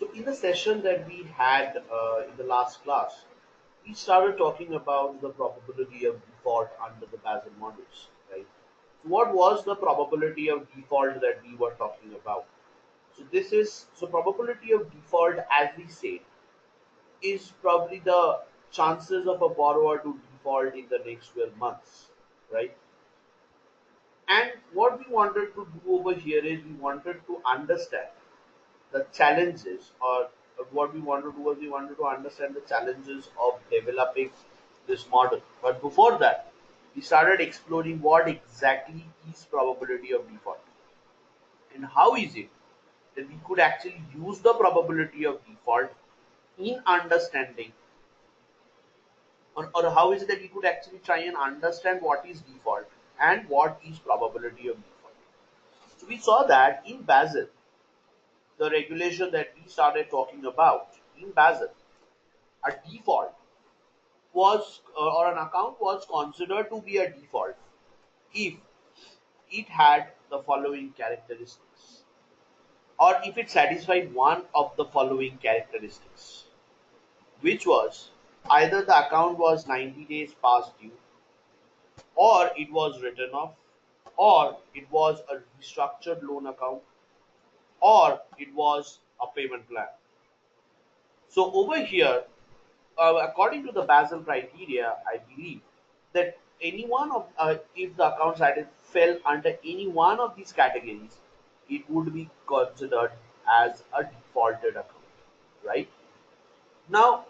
So in the session that we had in the last class, we started talking about the probability of default under the Basel models, right? So what was the probability of default that we were talking about? So probability of default, as we said, is probably the chances of a borrower to default in the next 12 months, right? And what we wanted to do over here is we wanted to understand the challenges, or what we want to do was we wanted to understand the challenges of developing this model. But before that, we started exploring what exactly is probability of default and how is it that we could actually use the probability of default in understanding, or how is it that we could actually try and understand what is default and what is probability of default. So we saw that in Basel, the regulation that we started talking about in Basel, a default was or an account was considered to be a default if it had the following characteristics, or if it satisfied one of the following characteristics, which was either the account was 90 days past due, or it was written off, or it was a restructured loan account, or it was a payment plan. So over here, according to the Basel criteria, I believe that any one of if the account status fell under any one of these categories, it would be considered as a defaulted account, right? Now,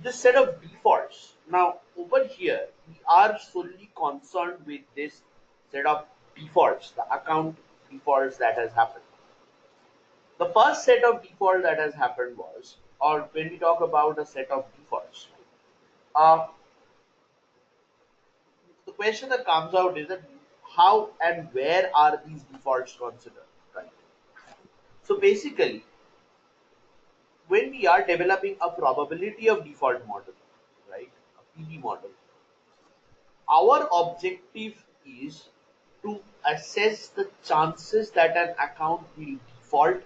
this set of defaults. Now, over here, we are solely concerned with this set of defaults, the account defaults that has happened. The first set of default that has happened was, or when we talk about a set of defaults, uh, the question that comes out is that how and where are these defaults considered, right? So basically, when we are developing a probability of default model, right, a PD model, our objective is to assess the chances that an account will default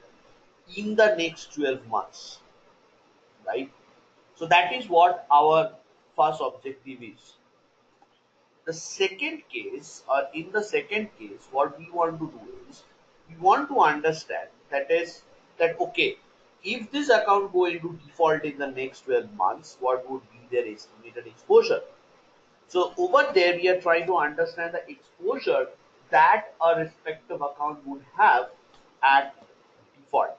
in the next 12 months, right? So that is what our first objective is. The second case, or in the second case, what we want to do is we want to understand that is that okay, if this account go into default in the next 12 months, what would be their estimated exposure? So over there, we are trying to understand the exposure that a respective account would have at default.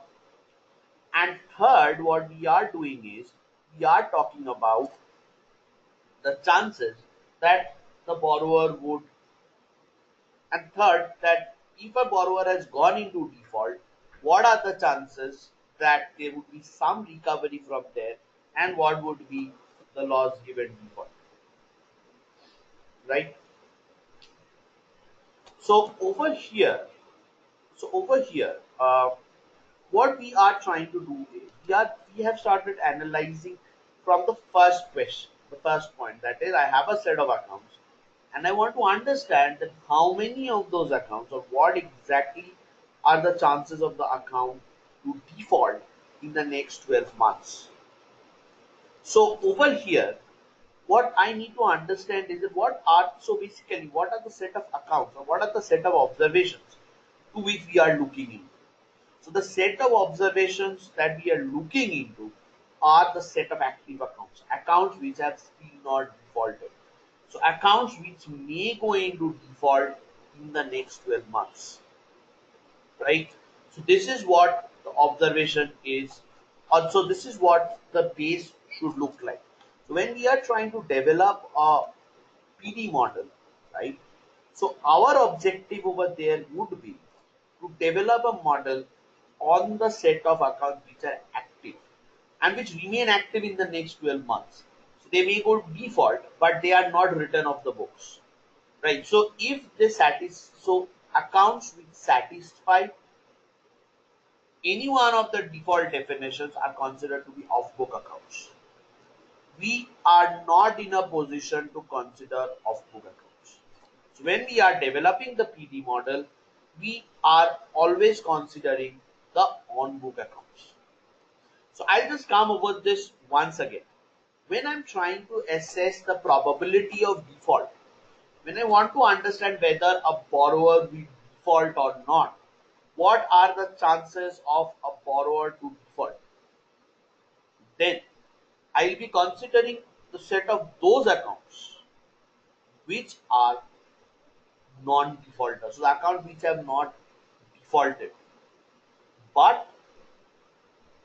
And third, what we are doing is we are talking about the chances that the borrower would, and third, that if a borrower has gone into default, what are the chances that there would be some recovery from there, and what would be the loss given default, right? So over here, so over here, what we are trying to do is we have started analyzing from the first question, the first point, that is I have a set of accounts and I want to understand that how many of those accounts, or what exactly are the chances of the account to default in the next 12 months. So over here, what I need to understand is that what are the set of accounts, or what are the set of observations to which we are looking into. So the set of observations that we are looking into are the set of active accounts, accounts which have still not defaulted. So accounts which may go into default in the next 12 months, right? So this is what the observation is. Also, this is what the base should look like. So when we are trying to develop a PD model, right? So our objective over there would be to develop a model on the set of accounts which are active and which remain active in the next 12 months. So they may go default, but they are not written off the books, right? So if they so accounts which satisfy any one of the default definitions are considered to be off-book accounts. We are not in a position to consider off-book accounts. So when we are developing the PD model, we are always considering the on-book accounts. So I'll just come over this once again. When I'm trying to assess the probability of default, when I want to understand whether a borrower will default or not, what are the chances of a borrower to default, then I'll be considering the set of those accounts which are non-defaulters. So the accounts which have not defaulted but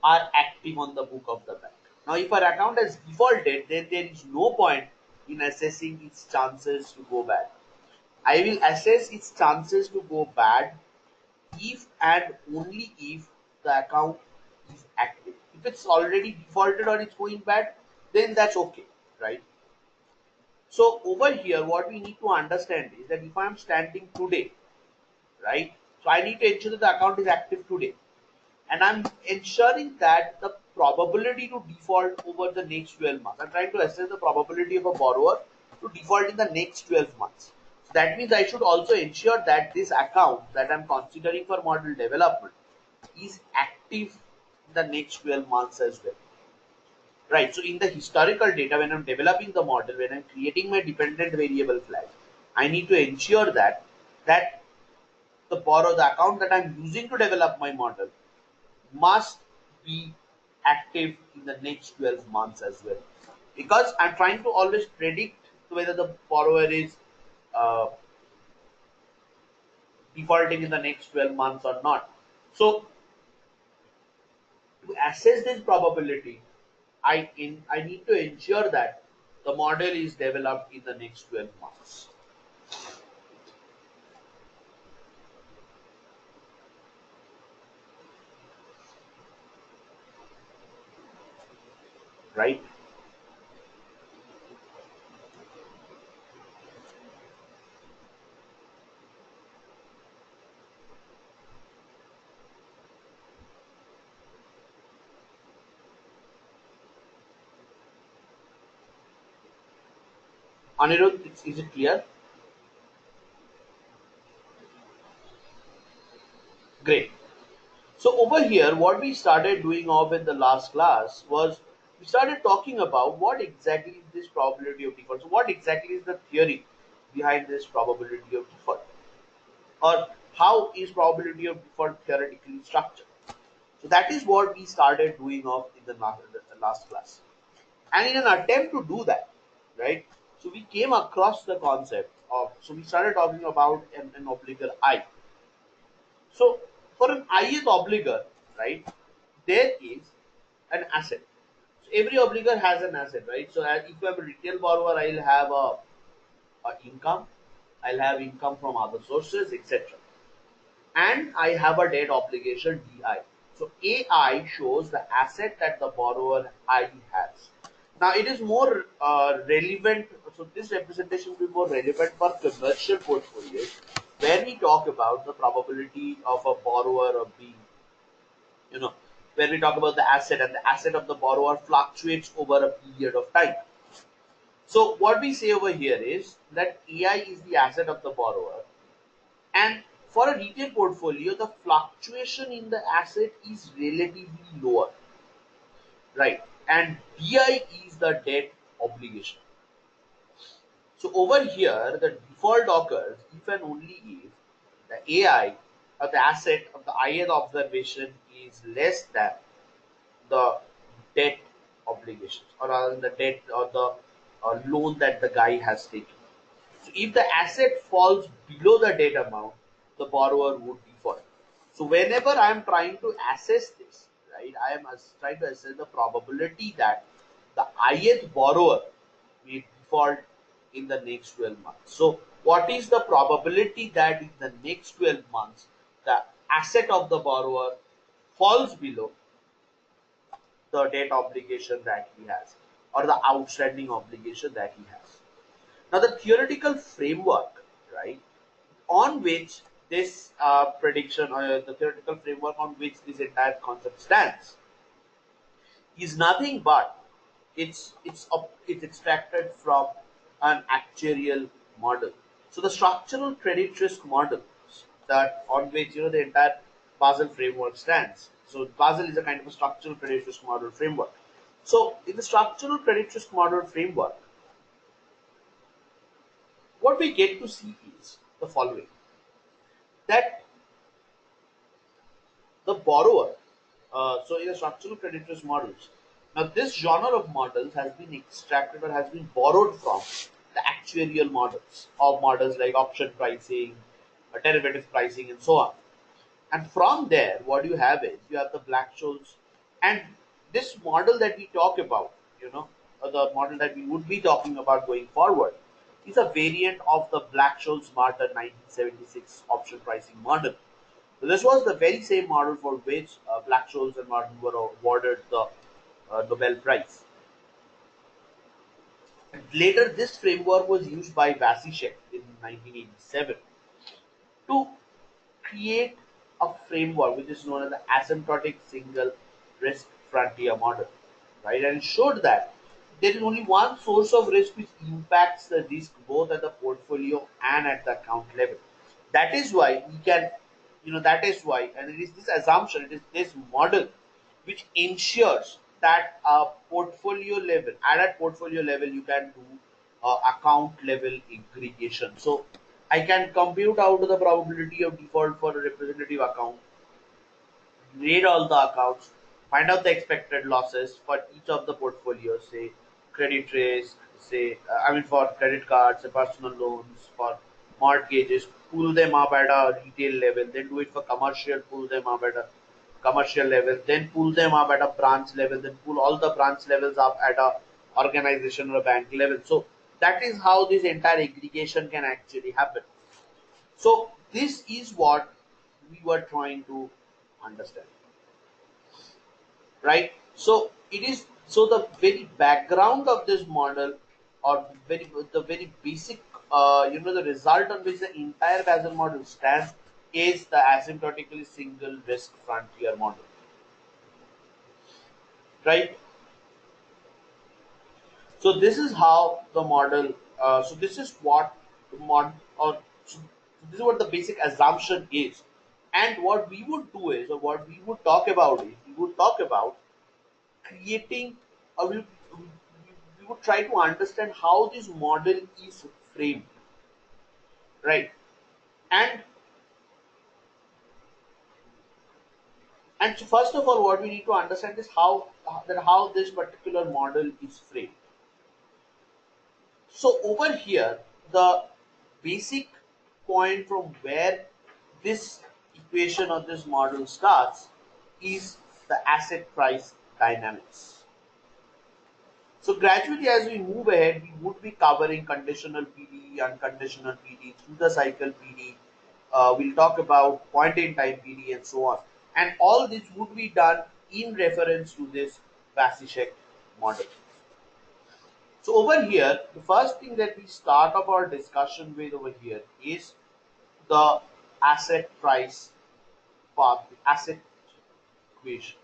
are active on the book of the bank. Now, if an account has defaulted, then there is no point in assessing its chances to go bad. I will assess its chances to go bad if and only if the account is active. If it's already defaulted or it's going bad, then that's okay, right? So over here, what we need to understand is that if I'm standing today, right? So I need to ensure that the account is active today, and I'm ensuring that the probability to default over the next 12 months. I'm trying to assess the probability of a borrower to default in the next 12 months. So that means I should also ensure that this account that I'm considering for model development is active in the next 12 months as well. Right. So in the historical data, when I'm developing the model, when I'm creating my dependent variable flag, I need to ensure that the account that I'm using to develop my model must be active in the next 12 months as well, because I'm trying to always predict whether the borrower is uh, defaulting in the next 12 months or not. So to assess this probability, I need to ensure that the model is developed in the next 12 months, right? Anirudh, is it clear? Great. So over here, what we started doing off in the last class was we started talking about what exactly is this probability of default. So what exactly is the theory behind this probability of default, or how is probability of default theoretically structured? So that is what we started doing off in the last class. And in an attempt to do that, right? So we came across the concept of, so we started talking about an obligor I. So for an ith obligor, right, there is an asset. So every obligor has an asset, right? So as if I'm a retail borrower, I'll have a income, I'll have income from other sources, etc. And I have a debt obligation DI. So AI shows the asset that the borrower I has. Now it is more relevant. So this representation will be more relevant for commercial portfolios, where we talk about the probability of a borrower of being, you know, where we talk about the asset, and the asset of the borrower fluctuates over a period of time. So what we say over here is that AI is the asset of the borrower, and for a retail portfolio, the fluctuation in the asset is relatively lower, right? And DI is the debt obligation. So over here, the default occurs if and only if the AI or the asset of the ith observation is less than the debt obligations, or rather the debt or the loan that the guy has taken. So if the asset falls below the debt amount, the borrower would default. So whenever I am trying to assess this, right, I am trying to assess the probability that the ith borrower may default in the next 12 months. So what is the probability that in the next 12 months the asset of the borrower falls below the debt obligation that he has, or the outstanding obligation that he has? Now, the theoretical framework, right, on which this prediction, or the theoretical framework on which this entire concept stands, is nothing but it's extracted from an actuarial model. So the structural credit risk model that on which the entire Basel framework stands. So Basel is a kind of a structural credit risk model framework. So in the structural credit risk model framework, what we get to see is the following: that the borrower, so in the structural credit risk models, now this genre of models has been extracted or has been borrowed from the actuarial models of models like option pricing, derivative pricing, and so on. And from there, what you have is you have the Black Scholes, and this model that we talk about, or the model that we would be talking about going forward, is a variant of the Black Scholes Merton 1976 option pricing model. So this was the very same model for which Black Scholes and Merton were awarded the Nobel Prize. And later, this framework was used by Vasicek in 1987 to create a framework which is known as the Asymptotic Single Risk Frontier model, right? And it showed that there is only one source of risk which impacts the risk both at the portfolio and at the account level. That is why we can, that is why, and it is this assumption, it is this model which ensures that at portfolio level, you can do account level aggregation. So I can compute out the probability of default for a representative account, read all the accounts, find out the expected losses for each of the portfolios, say credit risk, for credit cards, personal loans, for mortgages, pull them up at a retail level, then do it for commercial, pull them up at a commercial level, then pull them up at a branch level, then pull all the branch levels up at a organization or a bank level. So that is how this entire aggregation can actually happen. So this is what we were trying to understand, right? So it is, so the very background of this model, or the very basic, the result on which the entire Basel model stands is the asymptotically single risk frontier model, right? So this is how the model. So this is what the mod or so this is what the basic assumption is, and what we would do is, or what we would talk about is, we would talk about creating, or we would try to understand how this model is framed, right? And so first of all, what we need to understand is how this particular model is framed. So over here, the basic point from where this equation or this model starts is the asset price dynamics. So gradually as we move ahead, we would be covering conditional PD, unconditional PD, through the cycle PD. We'll talk about point in time PD and so on. And all this would be done in reference to this Vasicek model. So over here, the first thing that we start off our discussion with over here is the asset price path, asset equation.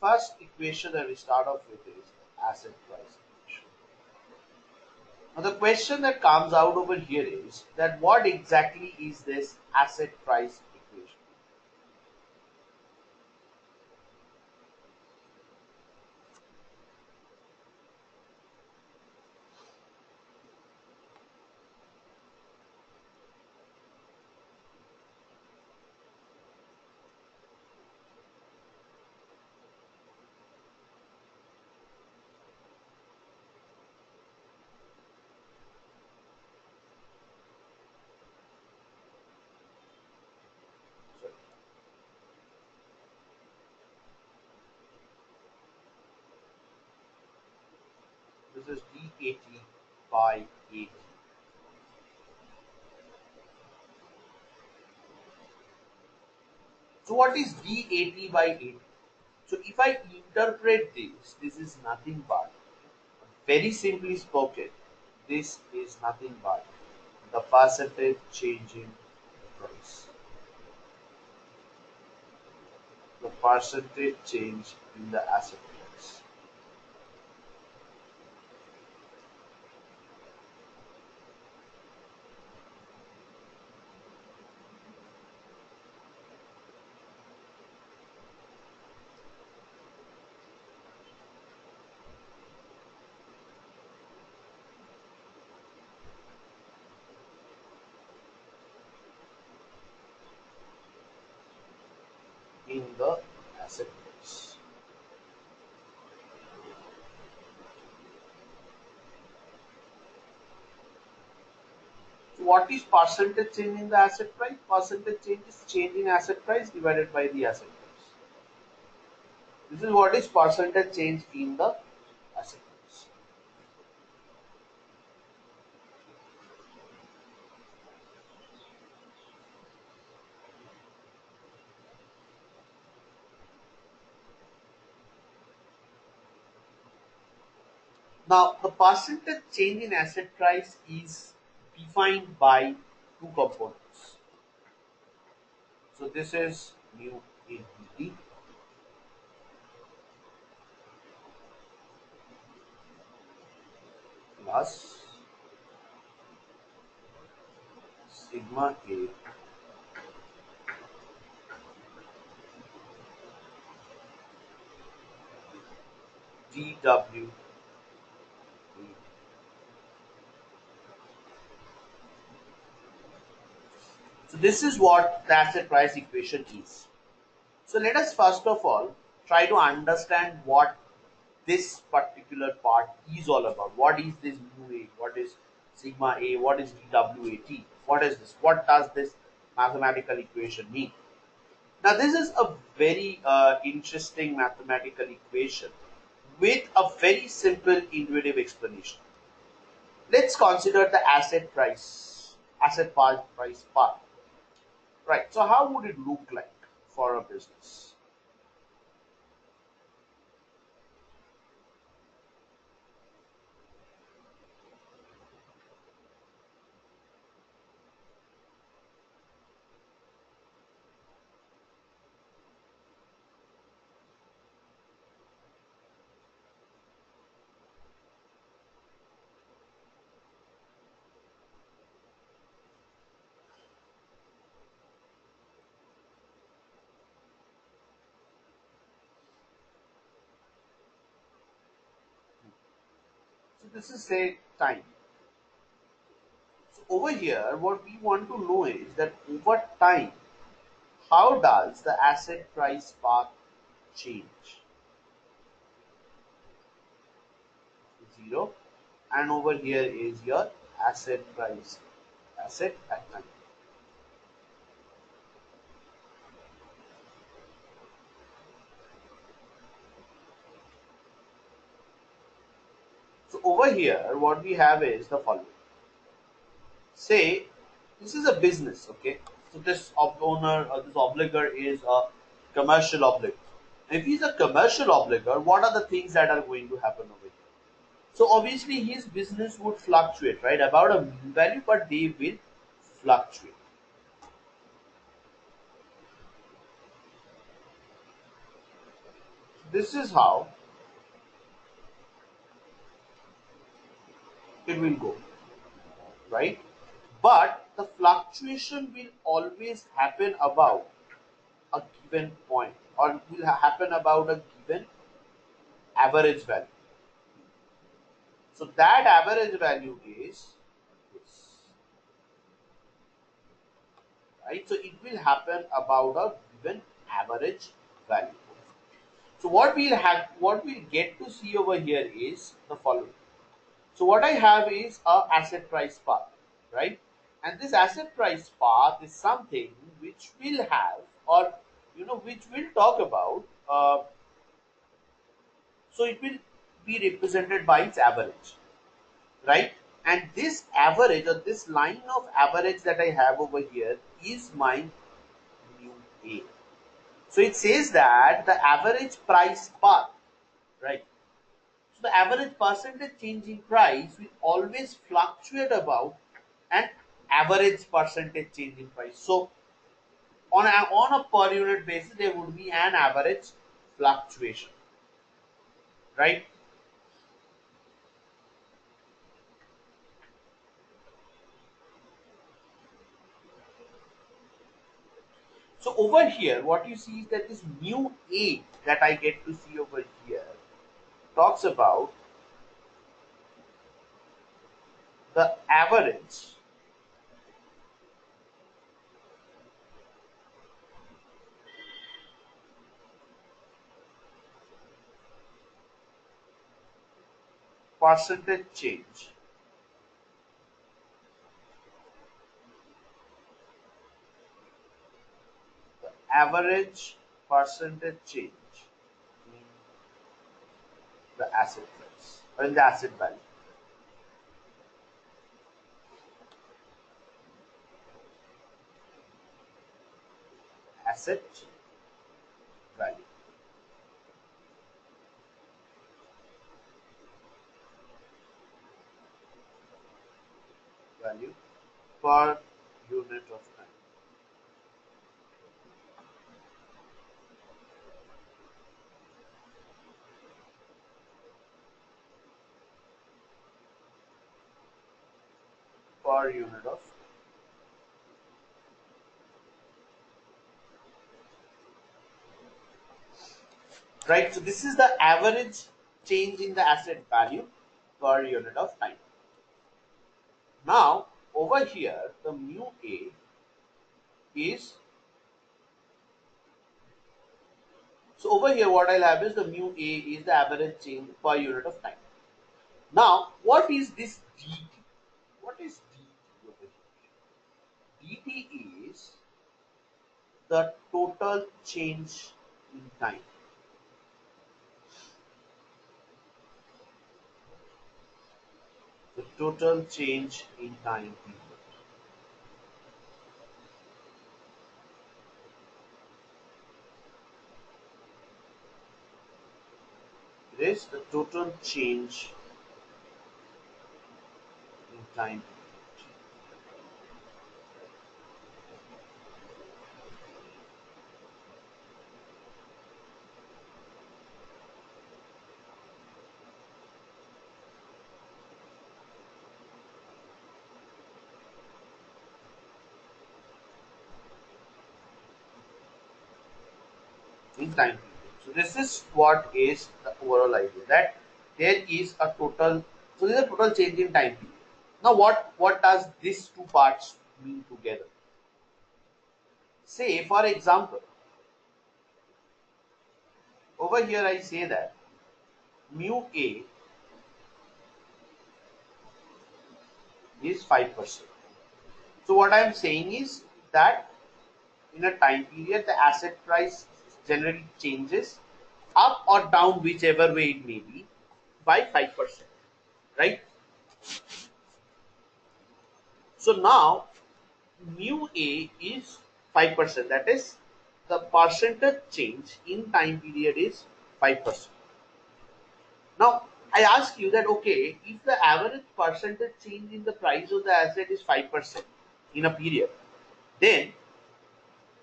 The first equation that we start off with is asset price equation. Now the question that comes out over here is that what exactly is this asset price equation? So this is DAT by AT. So what is DAT by AT? So if I interpret this is nothing but, very simply spoken, this is nothing but the percentage change in price. The percentage change in the asset price. In the asset price. So what is percentage change in the asset price? Percentage change is change in asset price divided by the asset price. This is what is percentage change in the asset price. Now the percentage change in asset price is defined by two components. So this is mu APD plus sigma A DW. So this is what the asset price equation is. So let us first of all try to understand what this particular part is all about. What is this mu A? What is sigma A? What is dWAT? What is this? What does this mathematical equation mean? Now this is a very interesting mathematical equation with a very simple intuitive explanation. Let's consider the asset price part. Right. So how would it look like for a business? So this is say time. So over here, what we want to know is that over time, how does the asset price path change? Zero. And over here is your asset price, asset at time. So over here, what we have is the following. Say this is a business, okay? So this owner or this obligor is a commercial obligor. If he's a commercial obligor, what are the things that are going to happen over here? So obviously his business would fluctuate, right? About a mean value, but they will fluctuate. This is how it will go, right? But the fluctuation will always happen about a given point or will happen about a given average value. So that average value is this, right? So it will happen about a given average value. So what we'll get to see over here is the following. So what I have is a asset price path, right? And this asset price path is something which will have, or which we'll talk about. So it will be represented by its average, right? And this average or this line of average that I have over here is my mu A. So it says that the average price path, right? So the average percentage change in price will always fluctuate about an average percentage change in price. So on a per unit basis, there would be an average fluctuation, right? So over here, what you see is that this mu A that I get to see over here talks about the average percentage change, the average percentage change in the asset price or in the asset value. Asset value. Value per unit of time. Per unit of right. So this is the average change in the asset value per unit of time. Now over here, the mu A is so over here what I'll have is the mu A is the average change per unit of time. Now what is this dt? What is dt over here? dt is the total change in time. The total change in time period. It is the total change in time in time period. So this is what is the overall idea, that there is a total. So there is a total change in time period. Now what does these two parts mean together? Say for example, over here I say that mu A is 5%. So what I am saying is that in a time period the asset price generally changes up or down, whichever way it may be, by 5%, right? So now mu A is 5%, that is the percentage change in time period is 5%. Now I ask you that, okay, if the average percentage change in the price of the asset is 5% in a period, then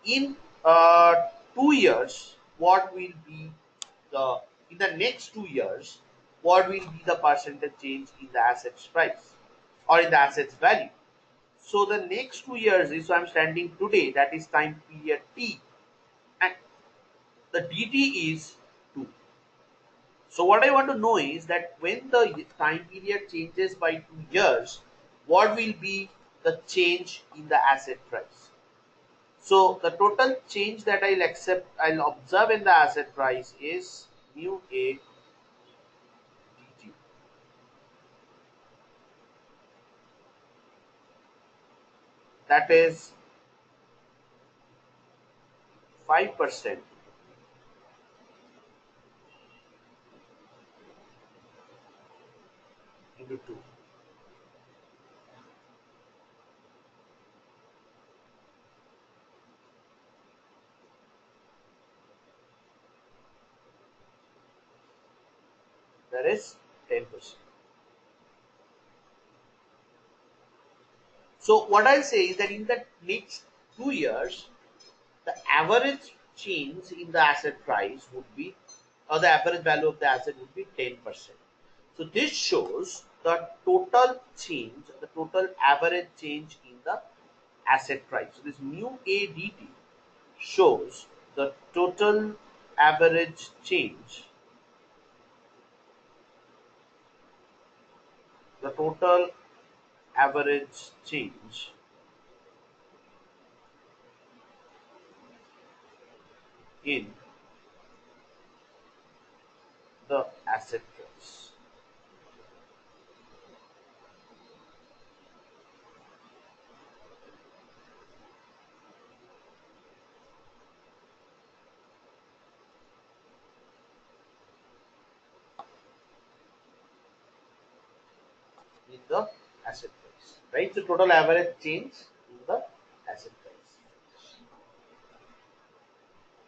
in 2 years, what will be the in the next 2 years, what will be the percentage change in the assets price or in the assets value? So the next 2 years is, so I'm standing today, that is time period T, and the dt is 2. So what I want to know is that when the time period changes by 2 years, what will be the change in the asset price? So the total change that I'll observe in the asset price is mu A dt. That is 5% into 2. That is 10%. So what I'll say is that in the next 2 years, the average change in the asset price would be, or the average value of the asset would be 10%. So this shows the total change, the total average change in the asset price. So this mu ADT shows the total average change, the total average change in the asset price. In the asset price, right? So total average change in the asset price.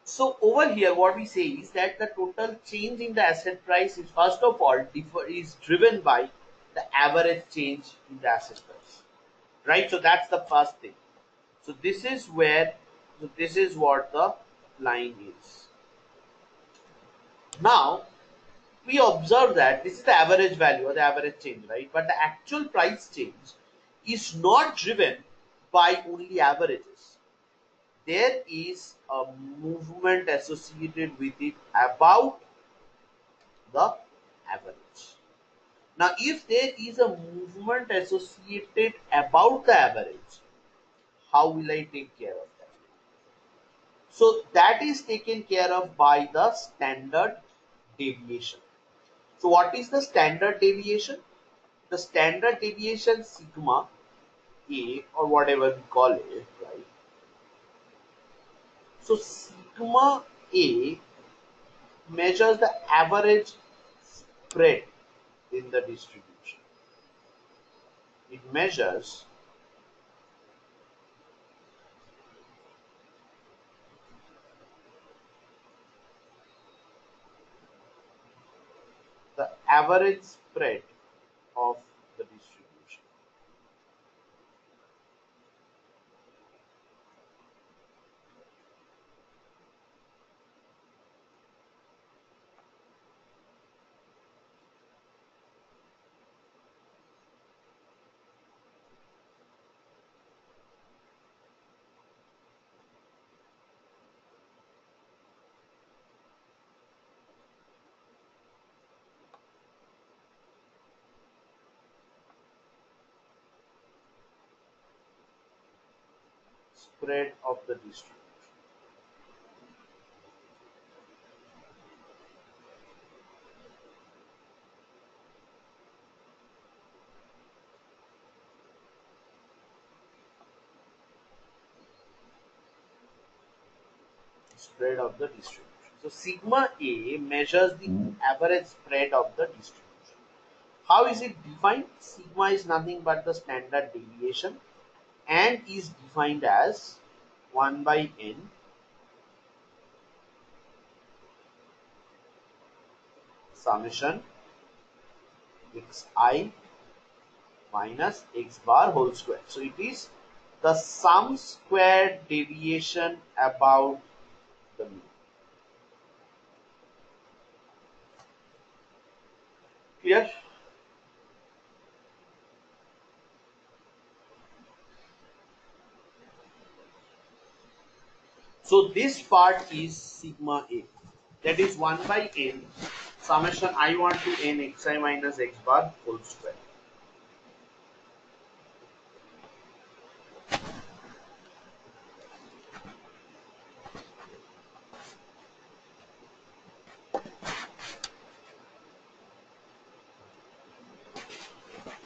So over here, what we say is that the total change in the asset price is first of all is driven by the average change in the asset price, right? So that's the first thing. So this is where, so this is what the line is. Now we observe that this is the average value or the average change, right? But the actual price change is not driven by only averages. There is a movement associated with it about the average. Now, if there is a movement associated about the average, how will I take care of that? So that is taken care of by the standard deviation. So what is the standard deviation? The standard deviation sigma A, or whatever we call it, right? So sigma A measures the average spread in the distribution. It measures the average spread of the distribution. Spread of the distribution. Spread of the distribution. So sigma A measures the average spread of the distribution. How is it defined? Sigma is nothing but the standard deviation and is defined as 1 by n summation xi minus x bar whole square. So it is the sum squared deviation about the mean. Clear? So this part is sigma A. That is 1 by n summation I1 to n xi minus x bar whole square.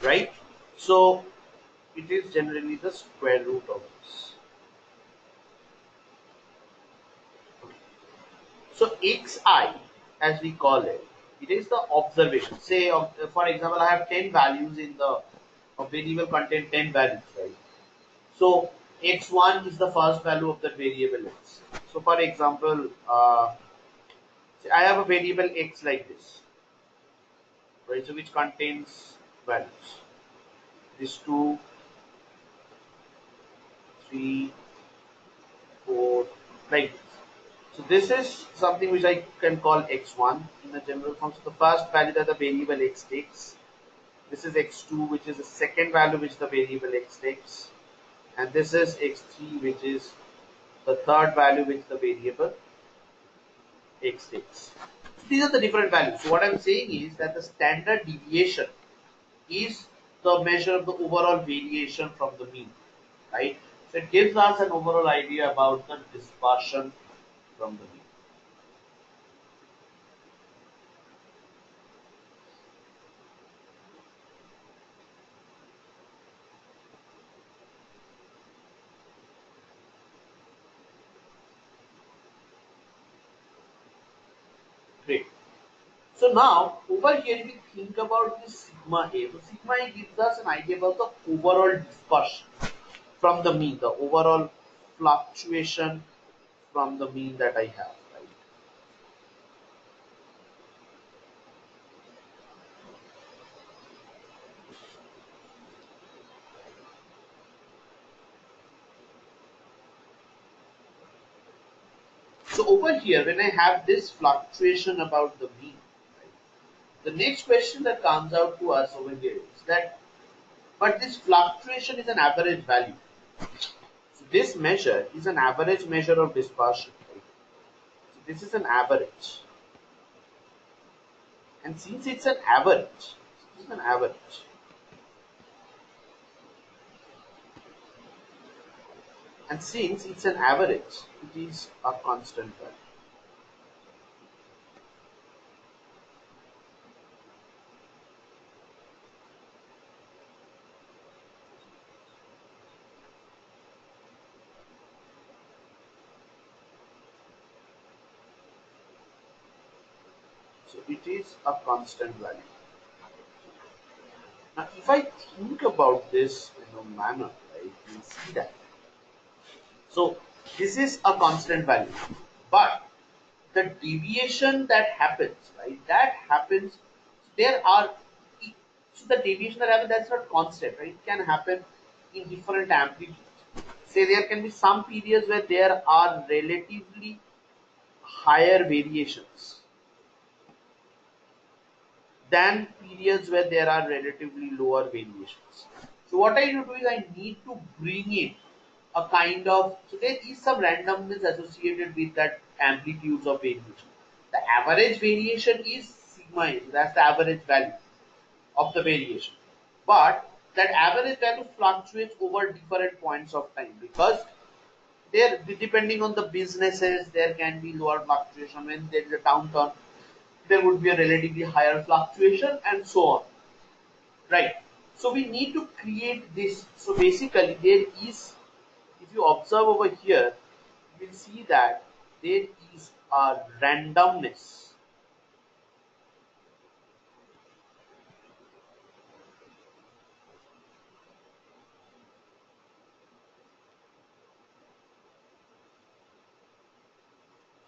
Right? So it is generally the square root of this. So xi, as we call it, it is the observation. Say, for example, I have 10 values in the variable contain 10 values, right? So x1 is the first value of that variable x. So for example, say I have a variable x like this. right? So which contains values. This 2, 3, 4, like this. So this is something which I can call x1 in the general form. So the first value that the variable x takes. This is x2, which is the second value which the variable x takes, and this is x3, which is the third value which the variable x takes. So these are the different values. So what I'm saying is that the standard deviation is the measure of the overall variation from the mean, right? So it gives us an overall idea about the dispersion from the mean. Great. So now over here, if you think about this sigma A, so sigma A gives us an idea about the overall dispersion from the mean, the overall fluctuation from the mean that I have, right? So over here, when I have this fluctuation about the mean, right, the next question that comes out to us over here is that, but this fluctuation is an average value. So this measure is an average measure of dispersion, right? So this is an average. And since it's an average, it's an average. And since it's an average, it is a constant value. So it is a constant value. Now, if I think about this in a manner, right, you'll see that. So this is a constant value, but the deviation that happens, right, that happens, there are, so the deviation that happens, that's not constant, right? It can happen in different amplitudes. Say there can be some periods where there are relatively higher variations than periods where there are relatively lower variations. So what I need to do is I need to bring in a kind of, so there is some randomness associated with that amplitudes of variation. The average variation is sigma A, so that's the average value of the variation. But that average value fluctuates over different points of time because there, depending on the businesses, there can be lower fluctuation. When there is a downturn, there would be a relatively higher fluctuation and so on, right? So we need to create this. So basically there is, if you observe over here, you will see that there is a randomness.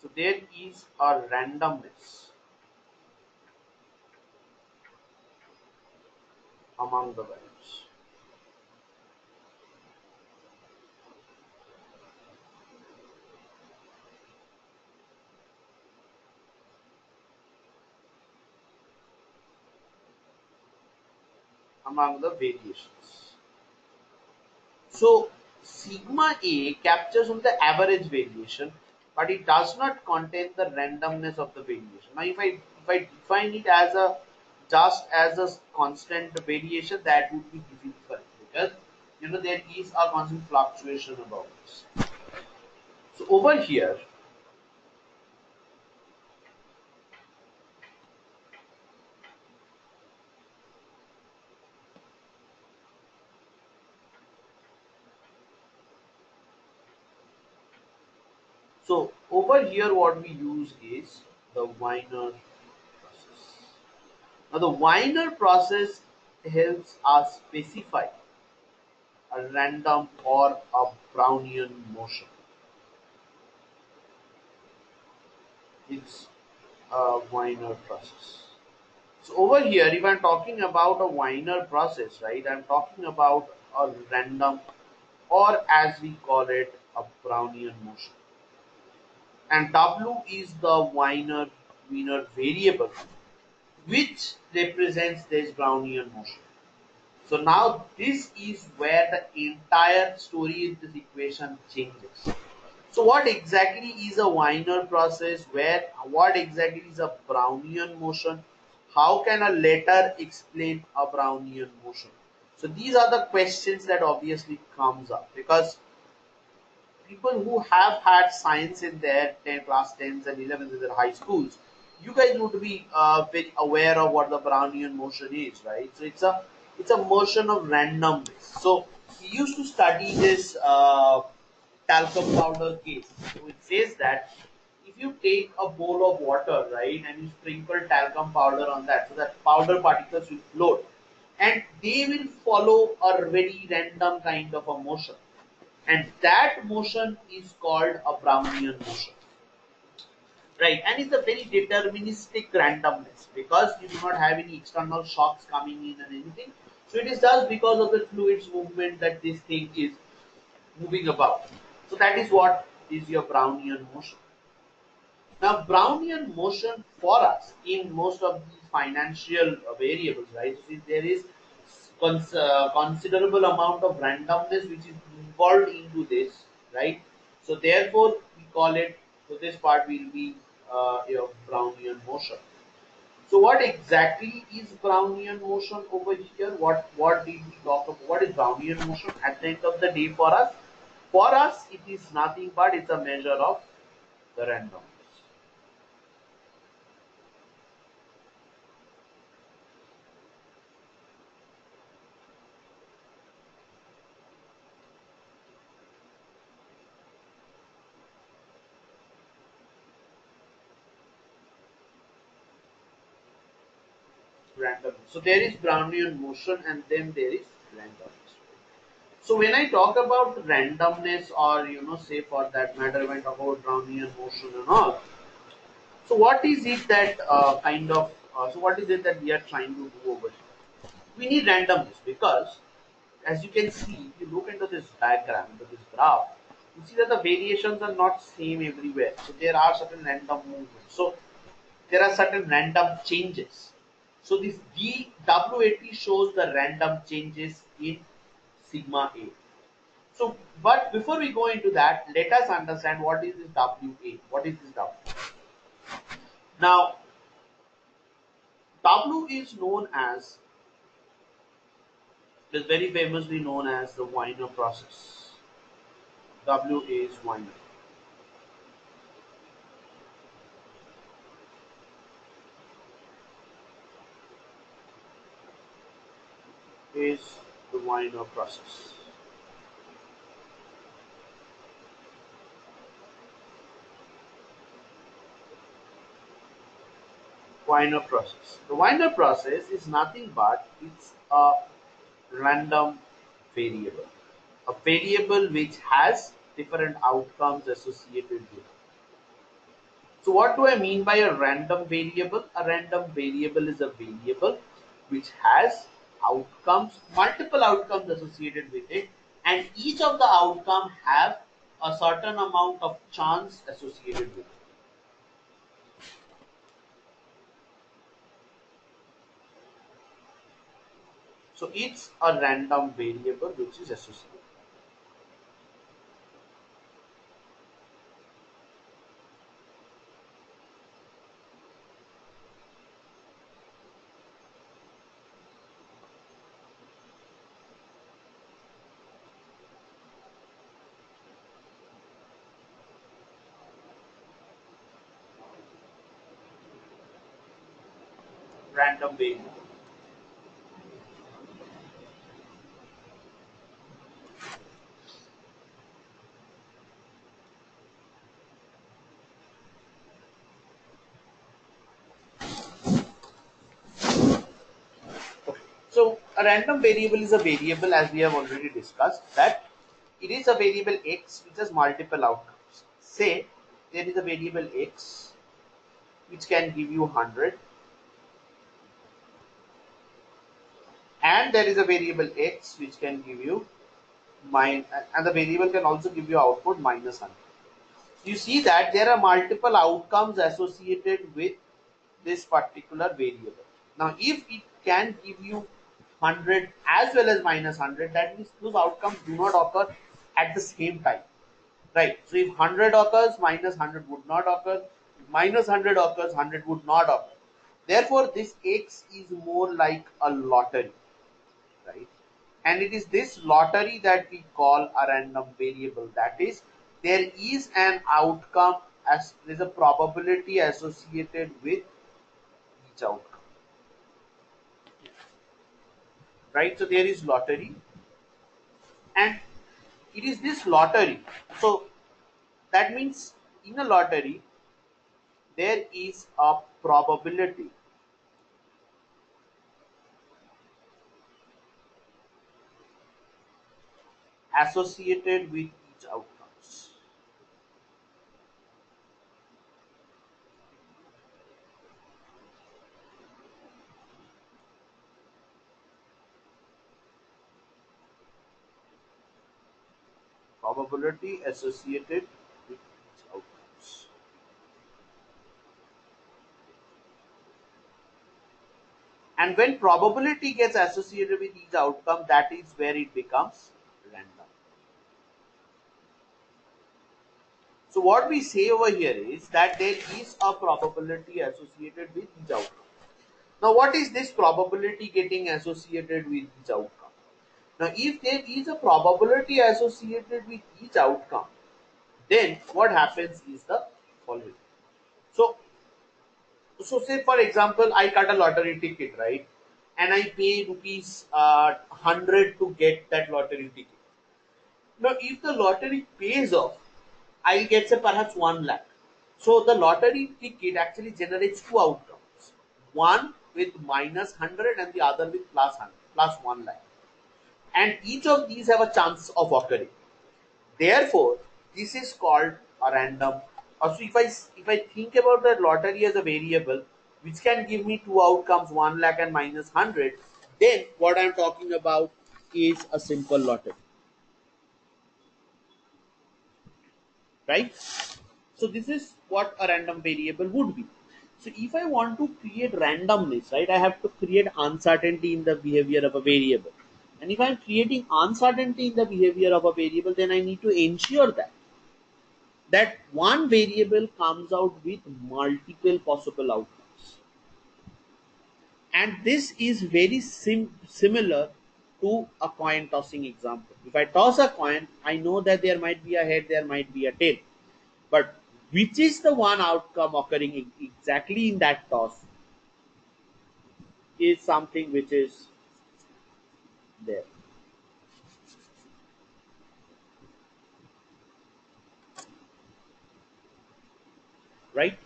So there is a randomness among the values, among the variations. So sigma A captures on the average variation, but it does not contain the randomness of the variation. Now, if I define it as a just as a constant variation, that would be difficult because there is a constant fluctuation about this. So over here, what we use is the Wiener process. Now the Wiener process helps us specify a random or a Brownian motion. It's a Wiener process. So over here, if I'm talking about a Wiener process, right, I'm talking about a random, or as we call it, a Brownian motion. And W is the Wiener variable which represents this Brownian motion. So now this is where the entire story in this equation changes. So what exactly is a Wiener process? Where what exactly is a Brownian motion? How can a letter explain a Brownian motion? So these are the questions that obviously comes up, because people who have had science in their 10 class 10s and 11s in their high schools, you guys would be very aware of what the Brownian motion is, right? So it's a motion of randomness. So we used to study this talcum powder case. So it says that if you take a bowl of water, right, and you sprinkle talcum powder on that, so that powder particles will float, and they will follow a very random kind of a motion, and that motion is called a Brownian motion, right? And it's a very deterministic randomness, because you do not have any external shocks coming in and anything. So it is just because of the fluid's movement that this thing is moving about. So that is what is your Brownian motion. Now, Brownian motion for us in most of these financial variables, right? See, there is considerable amount of randomness which is involved into this, right? So therefore, we call it. So this part will be your Brownian motion. So what exactly is Brownian motion over here? What did we talk about? What is Brownian motion at the end of the day for us? For us, it is nothing but it's a measure of the randomness. Randomness. So there is Brownian motion and then there is randomness. So when I talk about randomness, or say for that matter, when I talk about Brownian motion and all, so what is it that so what is it that we are trying to do over here? We need randomness, because as you can see, if you look into this diagram, into this graph, you see that the variations are not same everywhere. So there are certain random movements. So there are certain random changes. So this DWAT shows the random changes in sigma A. So, but before we go into that, let us understand what is this WA. What is this W? Now, W is known as, is very famously known as the Wiener process. WA is Wiener. Is the Wiener process. Wiener process. The Wiener process is nothing but it's a random variable. A variable which has different outcomes associated with it. So what do I mean by a random variable? A random variable is a variable which has outcomes, multiple outcomes associated with it, and each of the outcome have a certain amount of chance associated with it. So it's a random variable which is associated. Random variable. Okay. So a random variable is a variable, as we have already discussed, that it is a variable x which has multiple outcomes. Say there is a variable x which can give you 100, and there is a variable x which can give you mine, and the variable can also give you output -100. You see that there are multiple outcomes associated with this particular variable. Now, if it can give you 100 as well as -100, that means those outcomes do not occur at the same time, right? So, if 100 occurs, -100 would not occur. If -100 occurs, 100 would not occur. Therefore, this X is more like a lottery, right? And it is this lottery that we call a random variable. That is, there is an outcome, as there is a probability associated with each outcome, right? So there is lottery, and it is this lottery. So that means in a lottery there is a probability associated with each outcomes. Probability associated with each outcomes. And when probability gets associated with each outcome, that is where it becomes random. So what we say over here is that there is a probability associated with each outcome. Now what is this probability getting associated with each outcome? Now if there is a probability associated with each outcome, then what happens is the following. So, so say for example, I cut a lottery ticket, right? And I pay rupees 100 to get that lottery ticket. Now, if the lottery pays off, I'll get say perhaps 1 lakh. So the lottery ticket actually generates two outcomes. One with -100 and the other with +100, plus 1 lakh. And each of these have a chance of occurring. Therefore, this is called a random. Also, if I think about the lottery as a variable, which can give me two outcomes, 1 lakh and -100, then what I'm talking about is a simple lottery, right? So this is what a random variable would be. So if I want to create randomness, right, I have to create uncertainty in the behavior of a variable. And if I'm creating uncertainty in the behavior of a variable, then I need to ensure that one variable comes out with multiple possible outcomes. And this is very similar to a coin tossing example. If I toss a coin, I know that there might be a head, there might be a tail. But which is the one outcome occurring exactly in that toss is something which is there, right?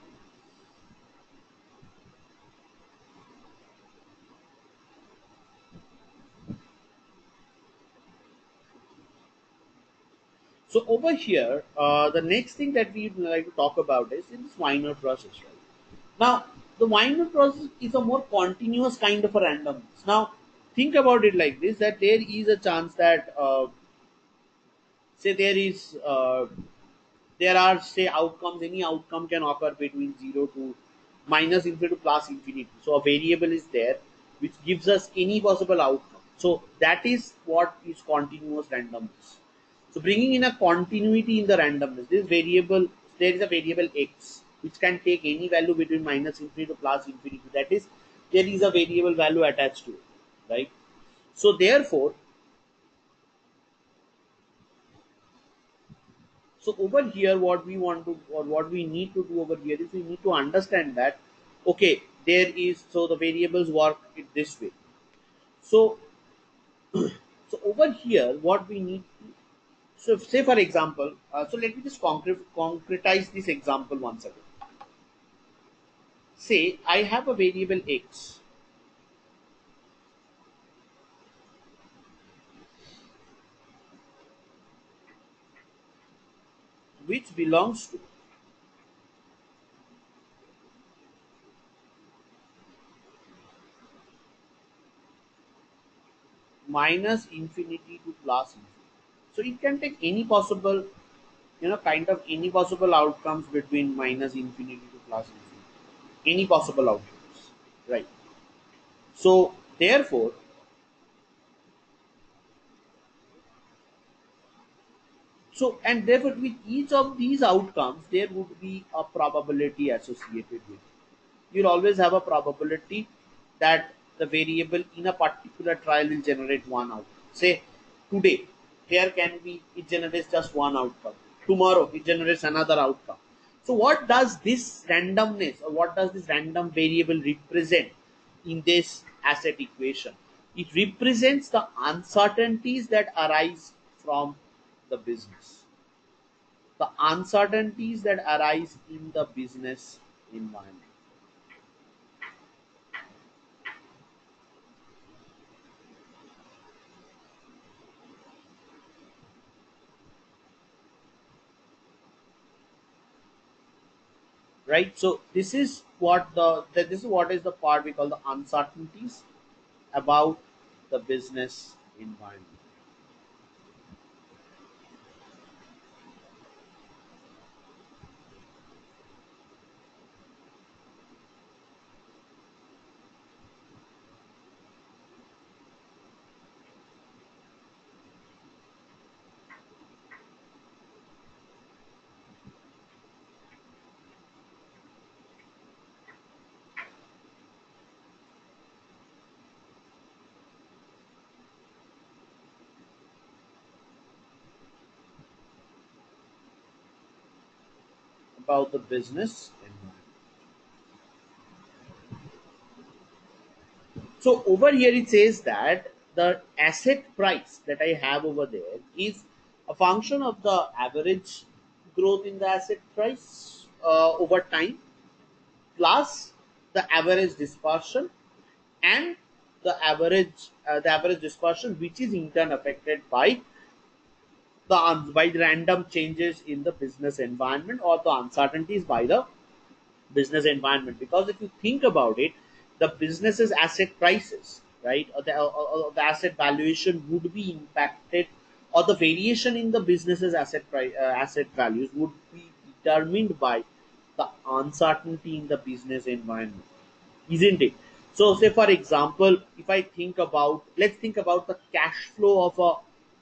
So over here, the next thing that we would like to talk about is in this Wiener process, right? Now, the Wiener process is a more continuous kind of a randomness. Now, think about it like this: that there is a chance that, say, there are say outcomes. Any outcome can occur between 0 to -infinity to +infinity. So a variable is there which gives us any possible outcome. So that is what is continuous randomness. So bringing in a continuity in the randomness, this variable, there is a variable x which can take any value between -infinity to +infinity. That is, there is a variable value attached to it, right? So therefore, so over here, what we want to, or what we need to do over here is we need to understand that, okay, there is, so the variables work it this way. So, so over here, what we need to, so say for example, so let me just concretize this example once again. Say I have a variable x which belongs to minus infinity to plus infinity. So it can take any possible, kind of any possible outcomes between minus infinity to plus infinity, any possible outcomes, right? So therefore, and therefore with each of these outcomes, there would be a probability associated with it. You'll always have a probability that the variable in a particular trial will generate one outcome. Say today, here can be it generates just one outcome. Tomorrow it generates another outcome. So what does this randomness or what does this random variable represent in this asset equation? It represents the uncertainties that arise from the business. The uncertainties that arise in the business environment. Right, so this is what this is what is the part we call the uncertainties about the business environment. About the business environment. So over here it says that the asset price that I have over there is a function of the average growth in the asset price over time, plus the average dispersion, and the average dispersion, which is in turn affected by by the random changes in the business environment or the uncertainties by the business environment. Because if you think about it, the business's asset prices, right, or the asset valuation would be impacted, or the variation in the business's asset values would be determined by the uncertainty in the business environment, isn't it? So say for example, if I think about, let's think about the cash flow of a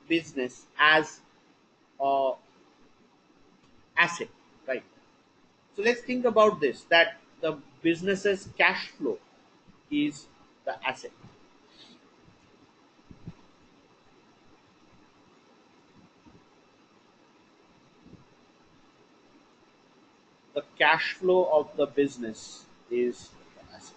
business as a asset, right? So let's think about this, that the business's cash flow is the asset. The cash flow of the business is the asset.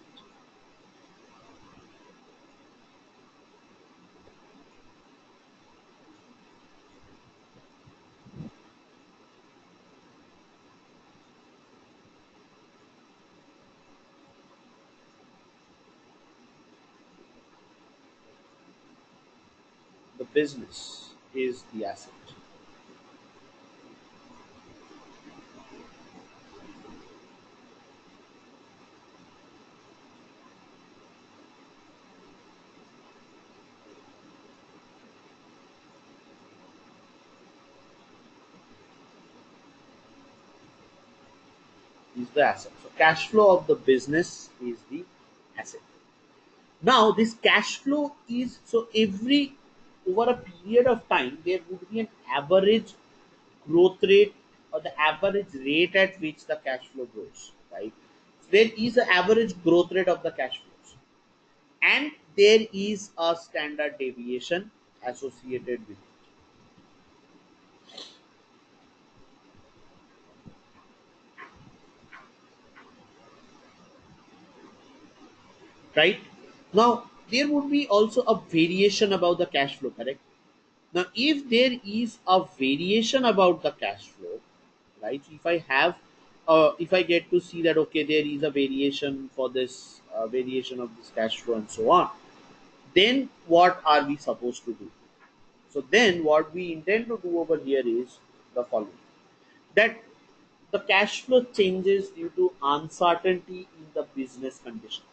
The business is the asset. Is the asset. So cash flow of the business is the asset. Now this cash flow is, so every over a period of time there would be an average growth rate, or the average rate at which the cash flow grows, right? So there is an average growth rate of the cash flows, and there is a standard deviation associated with it, right? Now there would be also a variation about the cash flow, correct? Now if there is a variation about the cash flow, right? So if I have, if I get to see that okay, there is a variation for this variation of this cash flow and so on, then what are we supposed to do? So then what we intend to do over here is the following, that the cash flow changes due to uncertainty in the business condition.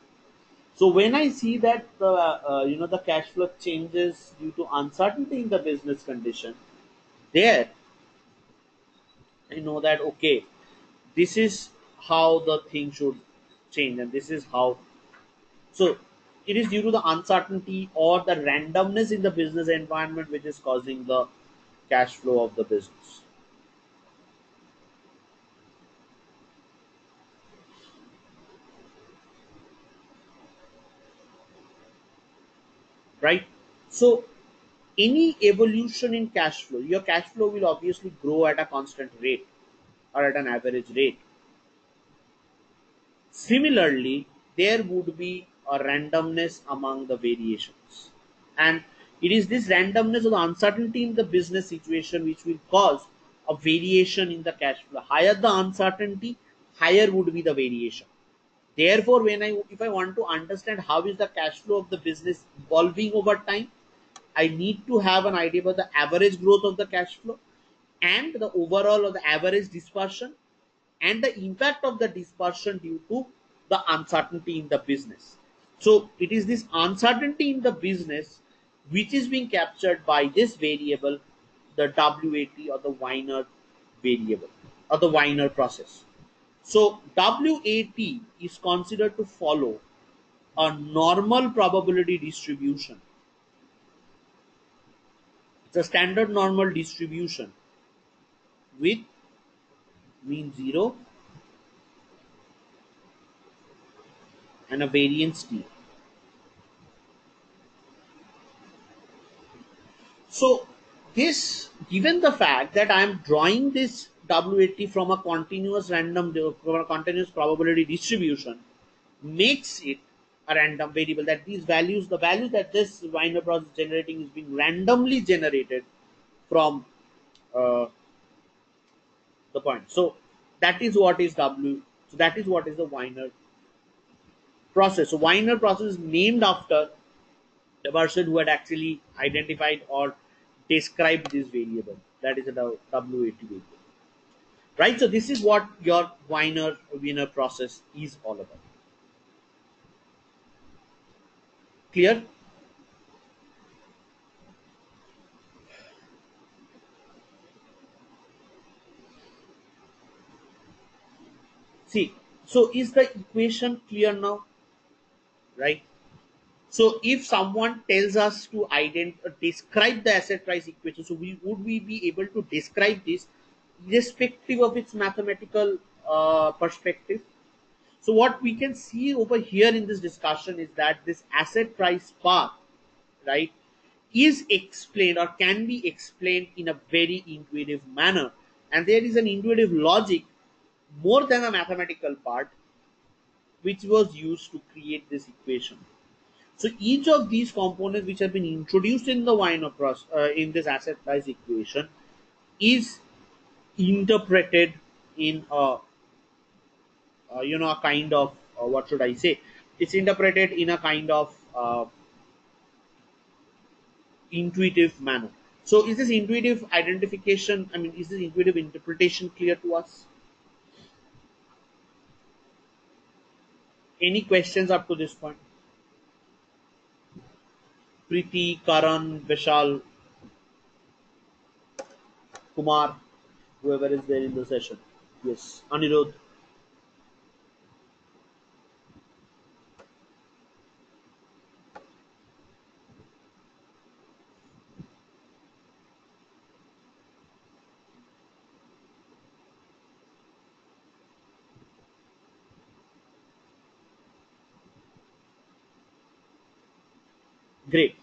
So when I see that the the cash flow changes due to uncertainty in the business condition, there I know that okay, this is how the thing should change, and this is how. So it is due to the uncertainty or the randomness in the business environment which is causing the cash flow of the business, right? So any evolution in cash flow, your cash flow will obviously grow at a constant rate or at an average rate. Similarly, there would be a randomness among the variations. And it is this randomness or the uncertainty in the business situation which will cause a variation in the cash flow. Higher the uncertainty, higher would be the variation. Therefore, if I want to understand how is the cash flow of the business evolving over time, I need to have an idea about the average growth of the cash flow and the overall or the average dispersion and the impact of the dispersion due to the uncertainty in the business. So it is this uncertainty in the business which is being captured by this variable, the WAT or the Wiener variable or the Wiener process. So WAT is considered to follow a normal probability distribution. It's a standard normal distribution with mean 0 and a variance t. So this, given the fact that I am drawing this WAT from a continuous from a continuous probability distribution, makes it a random variable, that these values, the value that this Wiener process is generating is being randomly generated from uh, the point. So that is what is W. So that is what is the Wiener process. So Wiener process is named after the person who had actually identified or described this variable. That is a WAT variable, right? So this is what your Wiener process is all about. Clear? See, so is the equation clear now, right? So if someone tells us to describe the asset price equation, so we be able to describe this irrespective of its mathematical perspective? So what we can see over here in this discussion is that this asset price path, right, is explained or can be explained in a very intuitive manner, and there is an intuitive logic more than a mathematical part which was used to create this equation. So each of these components which have been introduced in the in this asset price equation is interpreted in a kind of what should I say? It's interpreted in a kind of intuitive manner. So is this intuitive identification? I mean, is this intuitive interpretation clear to us? Any questions up to this point? Preeti, Karan, Vishal, Kumar, whoever is there in the session. Yes, Anirudh. Great.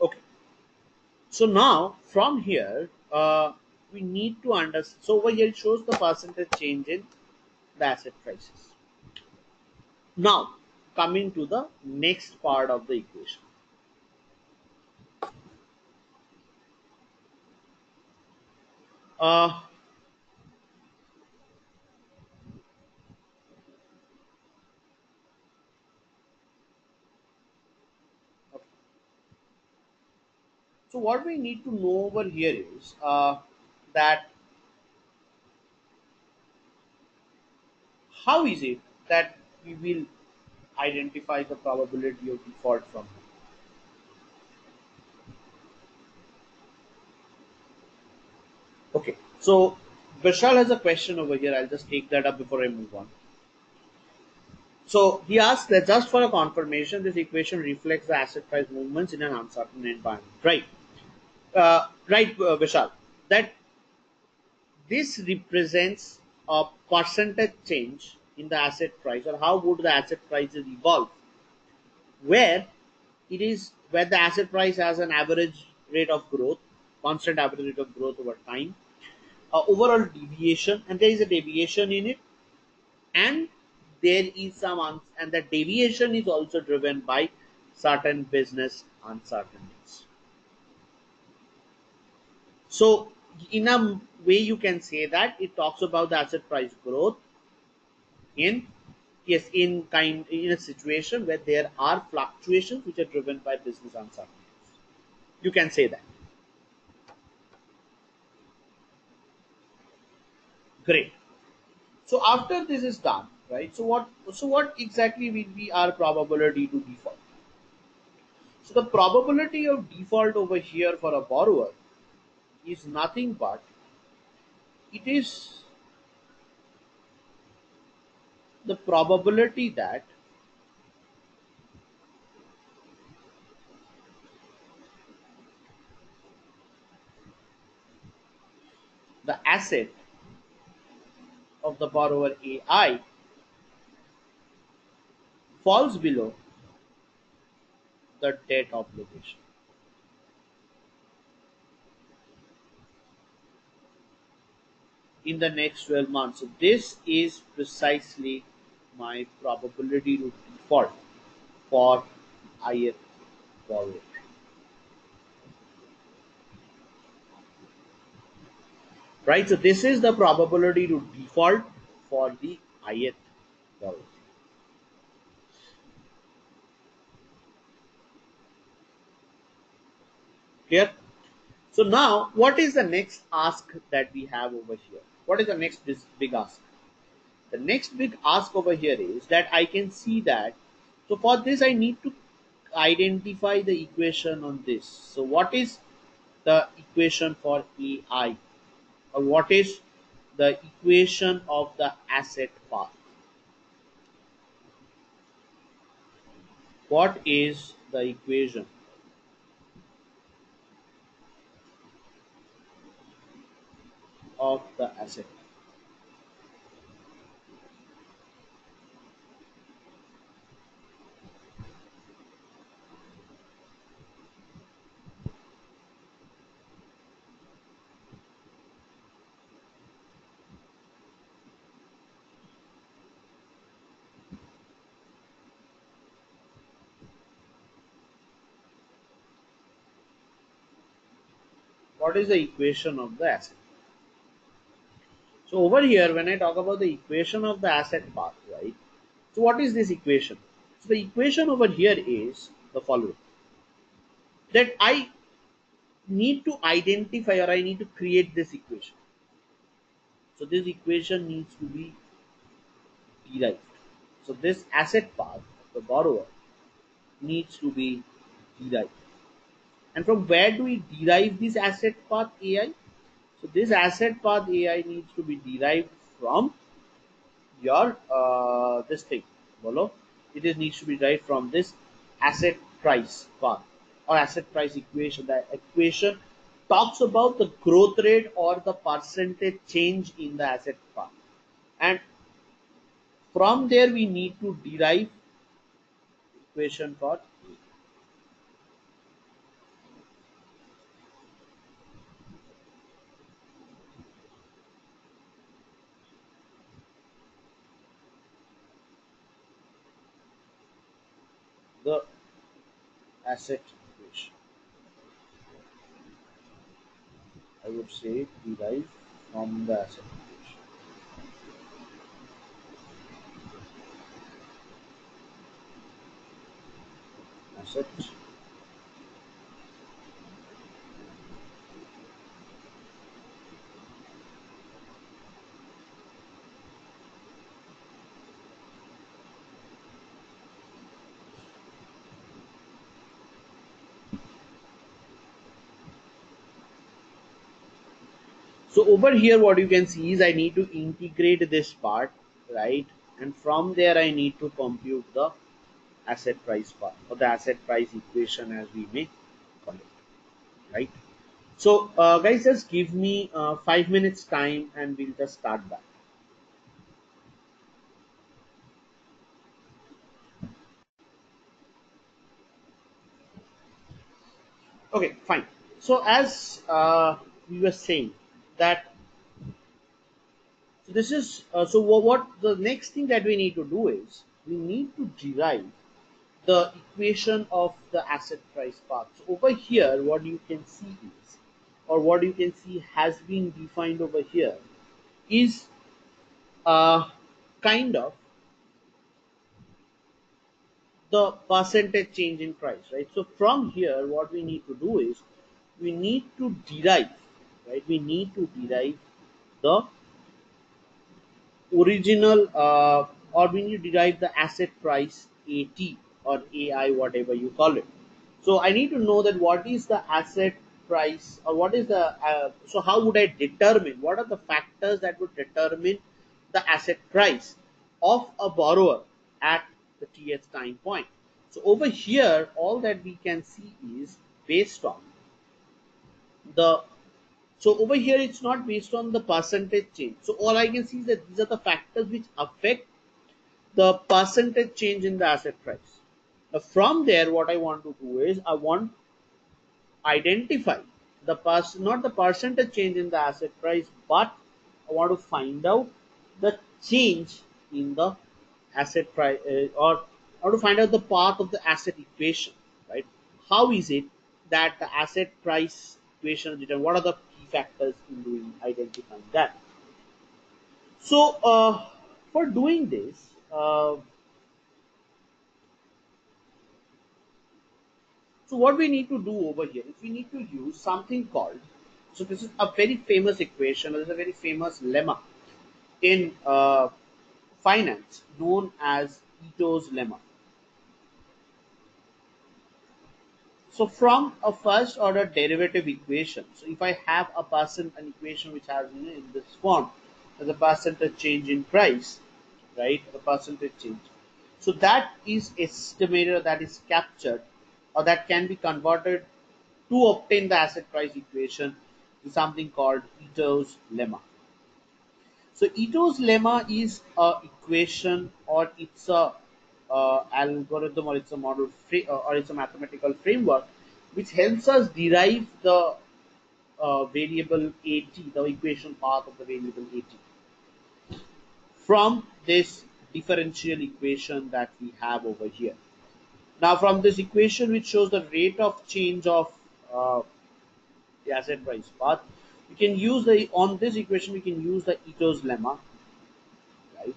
Okay. So now from here, we need to understand. So over here it shows the percentage change in the asset prices. Now coming to the next part of the equation. Uh, so what we need to know over here is that how is it that we will identify the probability of default from here? Okay, so Vishal has a question over here. I'll just take that up before I move on. So he asks that just for a confirmation, this equation reflects the asset price movements in an uncertain environment. Right, Vishal. That this represents a percentage change in the asset price, or how would the asset prices evolve, where it is where the asset price has an average rate of growth, constant average rate of growth over time, overall deviation, and there is a deviation in it, and there is and the deviation is also driven by certain business uncertainties. So in a way you can say that it talks about the asset price growth in, yes, in a situation where there are fluctuations which are driven by business uncertainties. You can say that. Great. So after this is done, right? So what exactly will be our probability to default? So the probability of default over here for a borrower is nothing but it is the probability that the asset of the borrower AI falls below the debt obligation in the next 12 months. So this is precisely my probability to default for IF borrower. Right? So this is the probability to default for the ith borrower. Clear? So now, what is the next ask that we have over here? What is the next big ask? The next big ask over here is that I can see that. So for this, I need to identify the equation on this. So what is the equation for AI, or what is the equation of the asset path? What is the equation of the asset? What is the equation of the asset? So over here, when I talk about the equation of the asset path, right? So what is this equation? So the equation over here is the following: that I need to identify, or I need to create this equation. So this equation needs to be derived. So this asset path, the borrower, needs to be derived. And from where do we derive this asset path AI? So this asset path AI needs to be derived from your this thing below. It is needs to be derived from this asset price path or asset price equation. The equation talks about the growth rate or the percentage change in the asset path, and from there we need to derive equation for the asset equation. I would say derive from the asset asset. So over here, what you can see is I need to integrate this part, right? And from there, I need to compute the asset price part or the asset price equation, as we may call it, right? So, guys, just give me 5 minutes time, and we'll just start back. Okay, fine. So, as we were saying that, so this is what the next thing that we need to do is we need to derive the equation of the asset price path. So over here, what you can see is, or what you can see has been defined over here, is kind of the percentage change in price, right? So from here, what we need to do is we need to derive, right? We need to derive the original or when you derive the asset price AT or AI, whatever you call it. So I need to know that what is the asset price or what is the so how would I determine what are the factors that would determine the asset price of a borrower at the TH time point. So over here, all that we can see is based on the, so over here, it's not based on the percentage change. So all I can see is that these are the factors which affect the percentage change in the asset price. Now from there, what I want to do is I want identify the not the percentage change in the asset price, but I want to find out the change in the asset price, or I want to find out the path of the asset equation, right? How is it that the asset price equation is determined? What are the key factors in doing identifying that? So for doing this, so what we need to do over here is we need to use something called, so this is a very famous equation, this is a very famous lemma in finance known as Ito's lemma. So from a first order derivative equation, so if I have an equation which has, in this form as a percentage change in price, right? The percentage change. So that is estimated, or that is captured, or that can be converted to obtain the asset price equation to something called Ito's lemma. So Ito's lemma is a equation, or it's a algorithm, or it's a or it's a mathematical framework which helps us derive the variable AT, the equation path of the variable AT, from this differential equation that we have over here. Now, from this equation, which shows the rate of change of the asset price path, we can use the, on this equation we can use the Ito's lemma, right?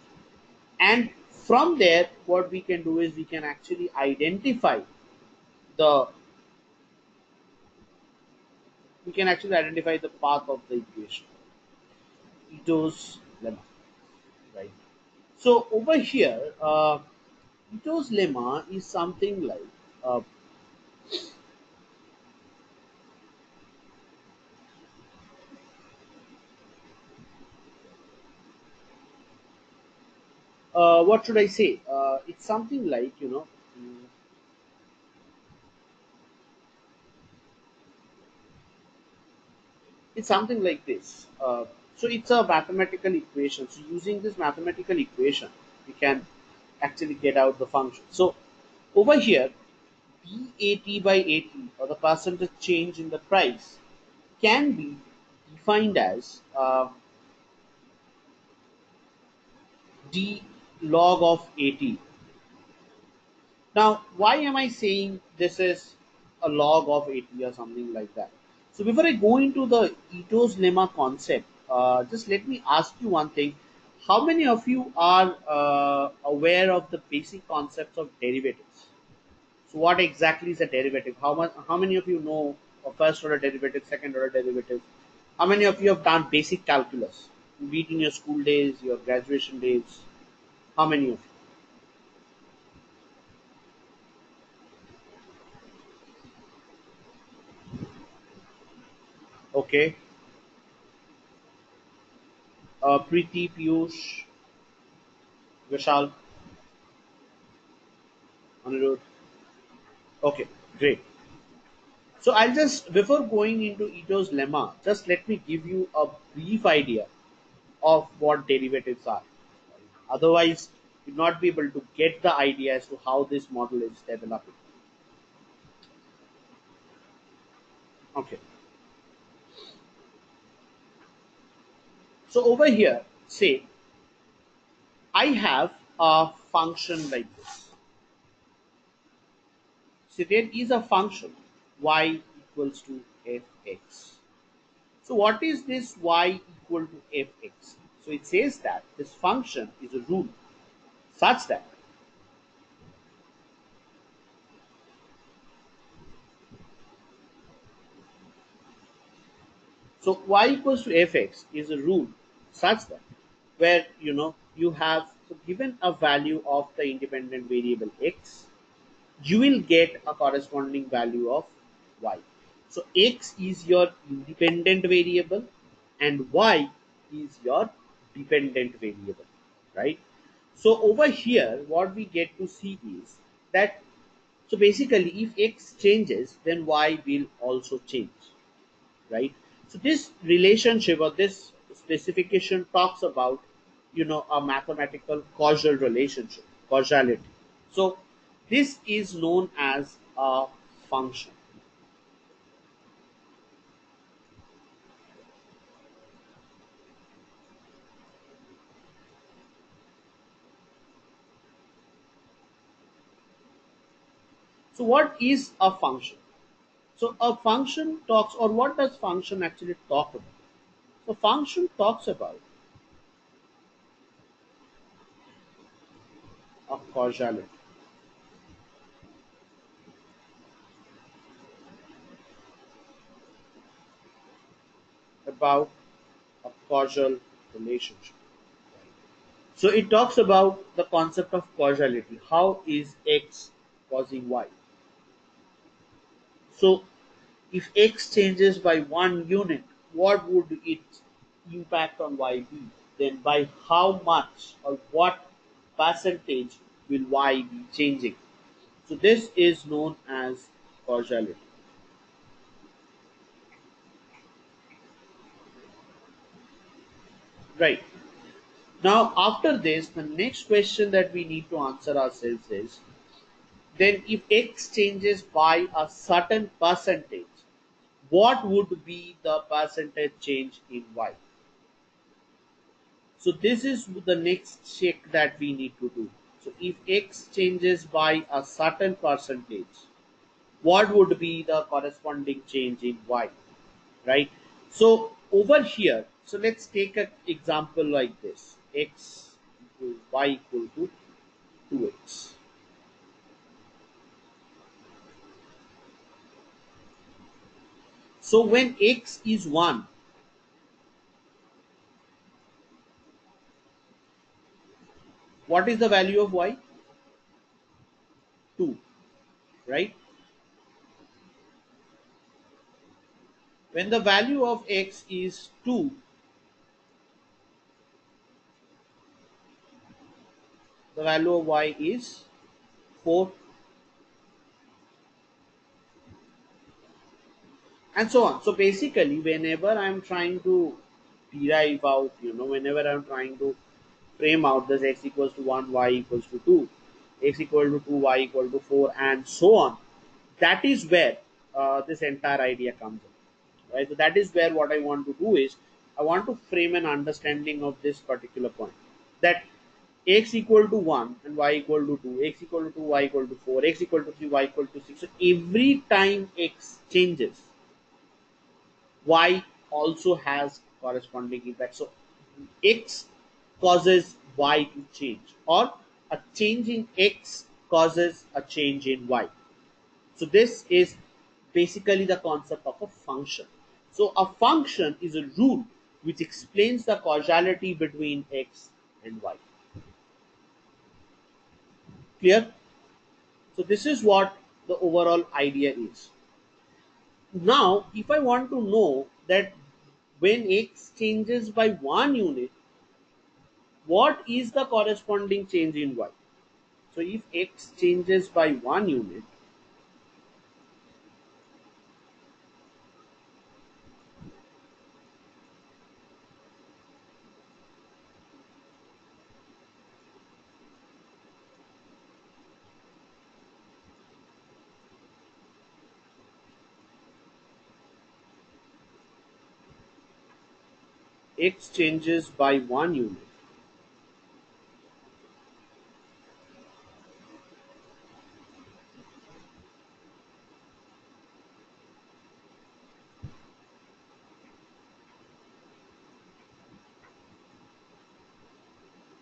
And from there, what we can do is we can actually identify the, the path of the equation, Ito's lemma, right? So over here, Ito's lemma is something like, uh, what should I say? It's something like, it's something like this. So it's a mathematical equation. So using this mathematical equation, we can actually get out the function. So over here, BAT by AT, or the percentage change in the price, can be defined as d log of AT. Now, why am I saying this is a log of AT or something like that? So before I go into the Ito's lemma concept, just let me ask you one thing. How many of you are aware of the basic concepts of derivatives? So what exactly is a derivative? How many of you know a first order derivative, second order derivative? How many of you have done basic calculus? Be it in your school days, your graduation days? How many of you? Okay. Preeti, Piyush, Vishal, Anirudh. Okay, great. So I'll just, before going into Ito's lemma, just let me give you a brief idea of what derivatives are. Otherwise, you'll not be able to get the idea as to how this model is developing. Okay. So over here, say I have a function like this. So there is a function y equals to fx. So what is this y equal to fx? So it says that this function is a rule such that, so y equals to fx is a rule such that, where you have, so given a value of the independent variable x, you will get a corresponding value of y. So x is your independent variable and y is your dependent variable, right? So over here, what we get to see is that, so basically, if x changes, then y will also change, right? So this relationship or this specification talks about a mathematical causal relationship, causality. So this is known as a function. So what is a function? So a function talks, or what does function actually talk about? So function talks about a causality, about a causal relationship. So it talks about the concept of causality. How is X causing Y? So if X changes by 1 unit, what would its impact on Y be? Then by how much or what percentage will Y be changing? So this is known as causality. Right. Now after this, the next question that we need to answer ourselves is, then if X changes by a certain percentage, what would be the percentage change in Y? So this is the next check that we need to do. So if X changes by a certain percentage, what would be the corresponding change in Y, right? So over here, so let's take an example like this. X equal Y equal to 2x. So when X is 1, what is the value of Y? 2, right? When the value of X is 2, the value of Y is 4, and so on. So basically, whenever I'm trying to derive out, whenever I'm trying to frame out this x equals to 1, y equals to 2, x equal to 2, y equal to 4, and so on, that is where this entire idea comes in. Right? So that is where what I want to do is, I want to frame an understanding of this particular point, that x equal to 1 and y equal to 2, x equal to 2, y equal to 4, x equal to 3, y equal to 6. So every time x changes, y also has corresponding impact. So X causes Y to change, or a change in X causes a change in Y. So this is basically the concept of a function. So a function is a rule which explains the causality between X and Y. Clear? So this is what the overall idea is. Now, if I want to know that when X changes by 1 unit, what is the corresponding change in Y? So if X changes by 1 unit, X changes by 1 unit.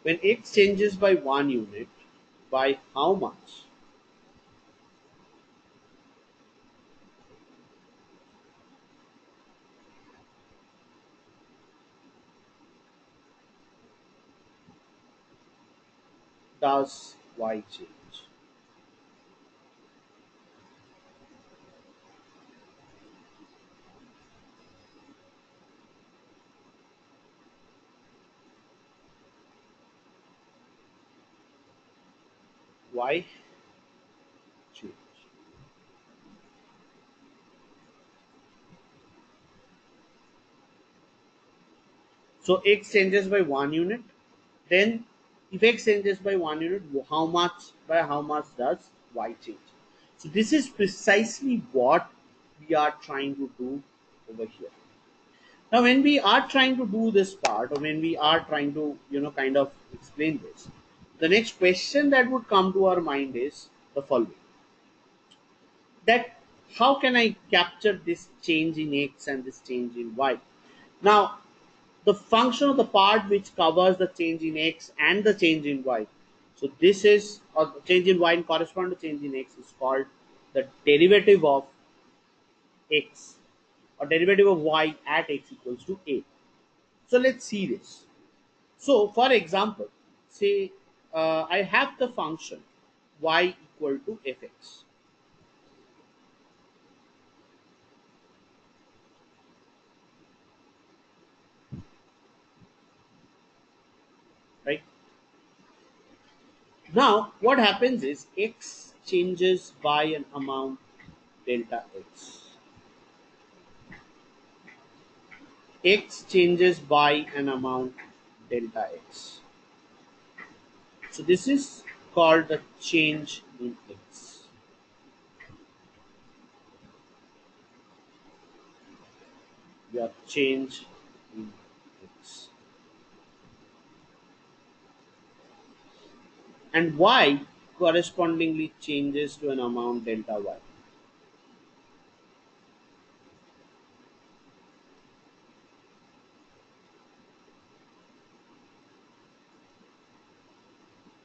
When X changes by 1 unit, by how much? Does Y change? Y change. So X changes by 1 unit. Then if X changes by 1 unit, how much by how much does Y change? So this is precisely what we are trying to do over here. Now when we are trying to do this part, or when we are trying to kind of explain this, the next question that would come to our mind is the following: that how can I capture this change in X and this change in Y? Now the function of the part which covers the change in X and the change in Y, so this is, or the change in Y and correspond to change in X, is called the derivative of X, or derivative of Y at X equals to A. So let's see this. So for example, say I have the function Y equal to fx, right? Now what happens is X changes by an amount delta X. X changes by an amount delta X. So this is called the change in X. Your change in X. And Y correspondingly changes to an amount delta Y.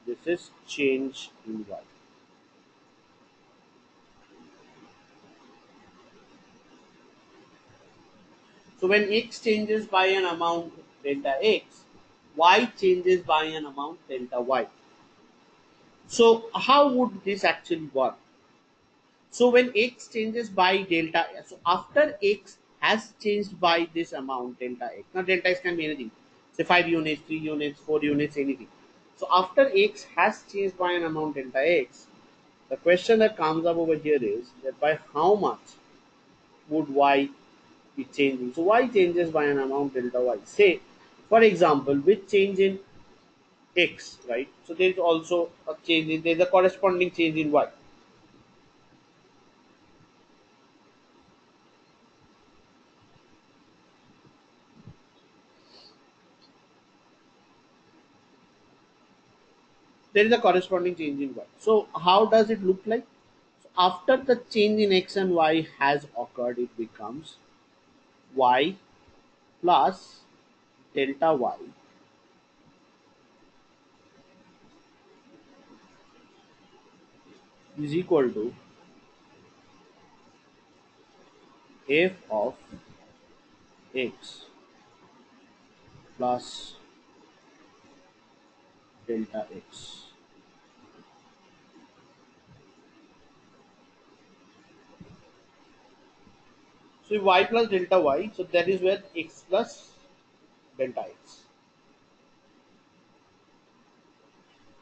This is change in Y. So when X changes by an amount delta X, Y changes by an amount delta Y. So how would this actually work? So when X changes by delta, so after X has changed by this amount delta X. Now delta X can be anything. Say 5 units, 3 units, 4 units, anything. So after X has changed by an amount delta X, the question that comes up over here is that by how much would Y be changing? So Y changes by an amount delta Y. Say, for example, with change in X, right? So there is also a change in, there is a corresponding change in Y. There is a corresponding change in Y. So how does it look like? So after the change in X and Y has occurred, it becomes Y plus delta y is equal to f of x plus delta x. So y plus delta y, so that is where x plus delta x.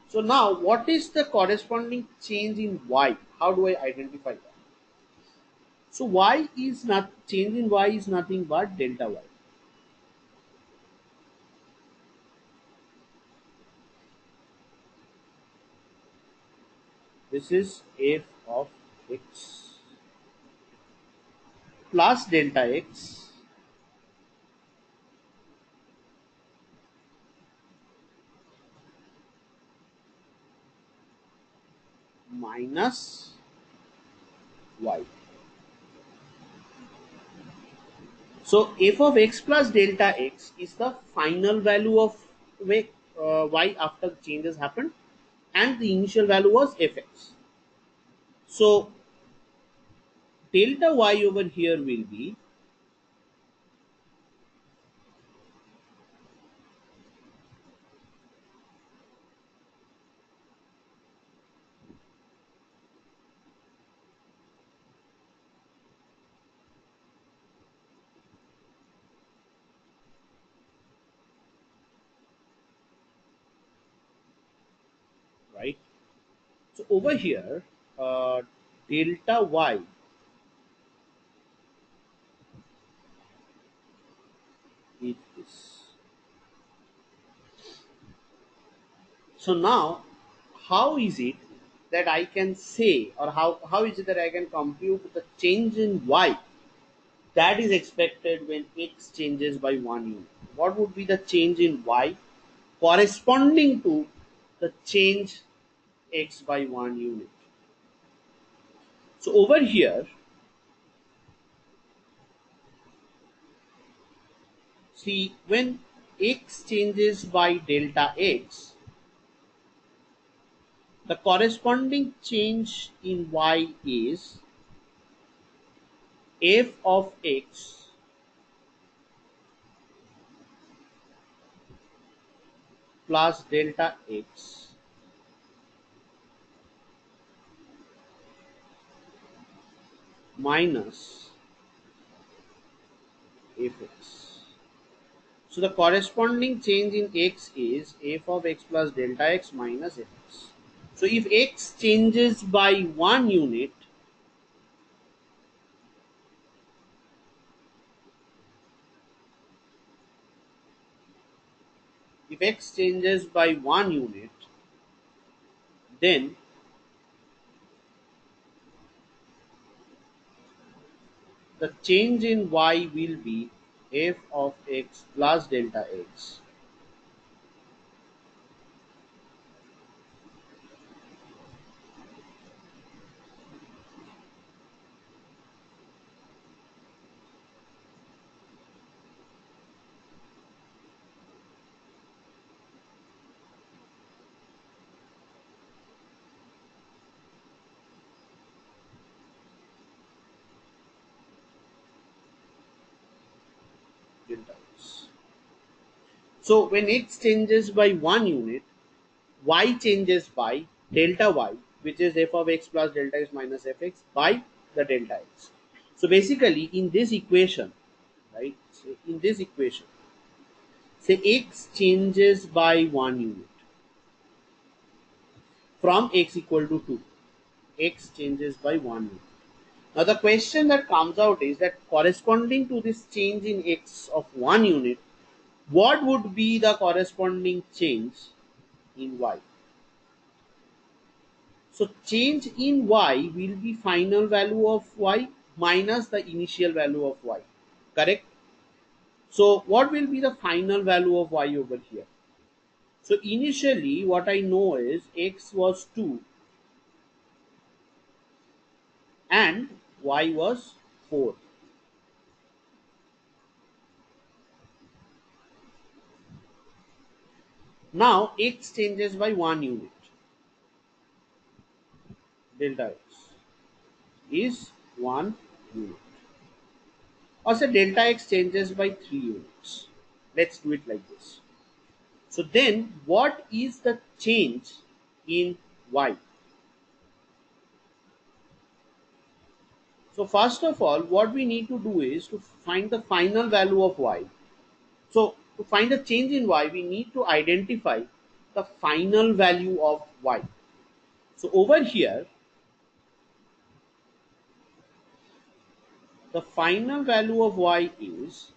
So now what is the corresponding change in y? How do I identify that? So y is not change in y is nothing but delta y. This is f of x plus delta x minus y. So f of x plus delta x is the final value of y after changes happened, and the initial value was fx. So delta y over here will be right. So over here, delta y is this. So now, how is it that I can say, or how is it that I can compute the change in y that is expected when x changes by 1 unit? What would be the change in y corresponding to the change x by 1 unit? So over here, see, when x changes by delta x, the corresponding change in y is f of x plus delta x minus fx. So the corresponding change in x is f of x plus delta x minus fx. So if x changes by 1 unit, if x changes by 1 unit, then the change in y will be f of x plus delta x. Delta x. So when x changes by 1 unit, y changes by delta y, which is f of x plus delta x minus fx by the delta x. So basically in this equation, right, so in this equation, say x changes by 1 unit from x equal to 2, x changes by 1 unit. Now the question that comes out is that corresponding to this change in x of 1 unit, what would be the corresponding change in y? So change in y will be final value of y minus the initial value of y, correct? So what will be the final value of y over here? So initially what I know is x was 2 and y was 4. Now x changes by 1 unit. Delta x is 1 unit. Or say delta x changes by 3 units. Let's do it like this. So then what is the change in y? So first of all, what we need to do is to find the final value of y. So to find a change in y, we need to identify the final value of y. So over here, the final value of y is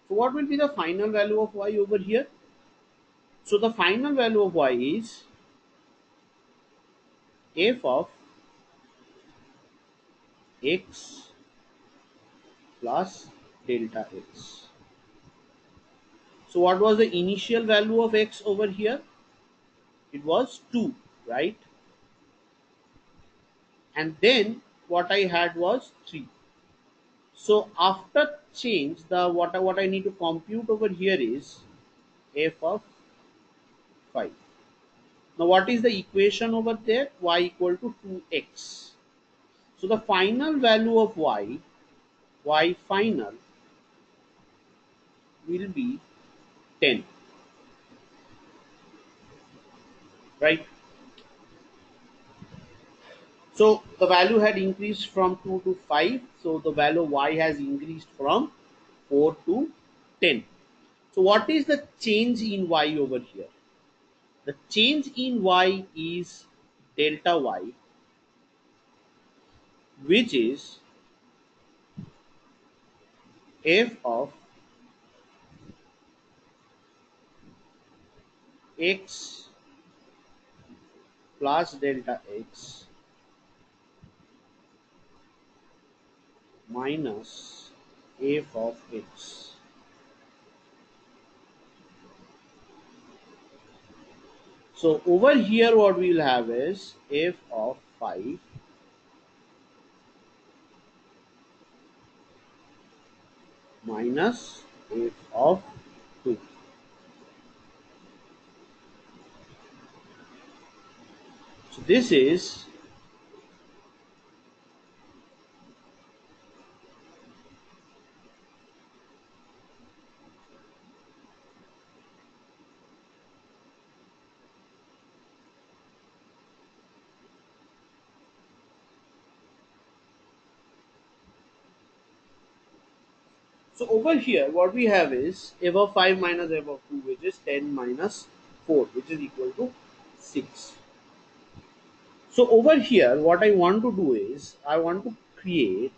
so what will be the final value of y over here? So the final value of y is f of x plus delta x. So what was the initial value of x over here? It was 2, right? And then what I had was 3. So after change, the what I need to compute over here is f of 5. Now what is the equation over there? Y equal to 2x. So the final value of y final will be 10, right? So the value had increased from 2 to 5. So the value of y has increased from 4 to 10. So what is the change in y over here? The change in y is delta y, which is f of x plus delta x minus f of x. So over here what we will have is f of 5 minus f of 2. So this is so over here what we have is f of 5 minus f of 2, which is 10 minus 4, which is equal to 6. So over here what I want to do is I want to create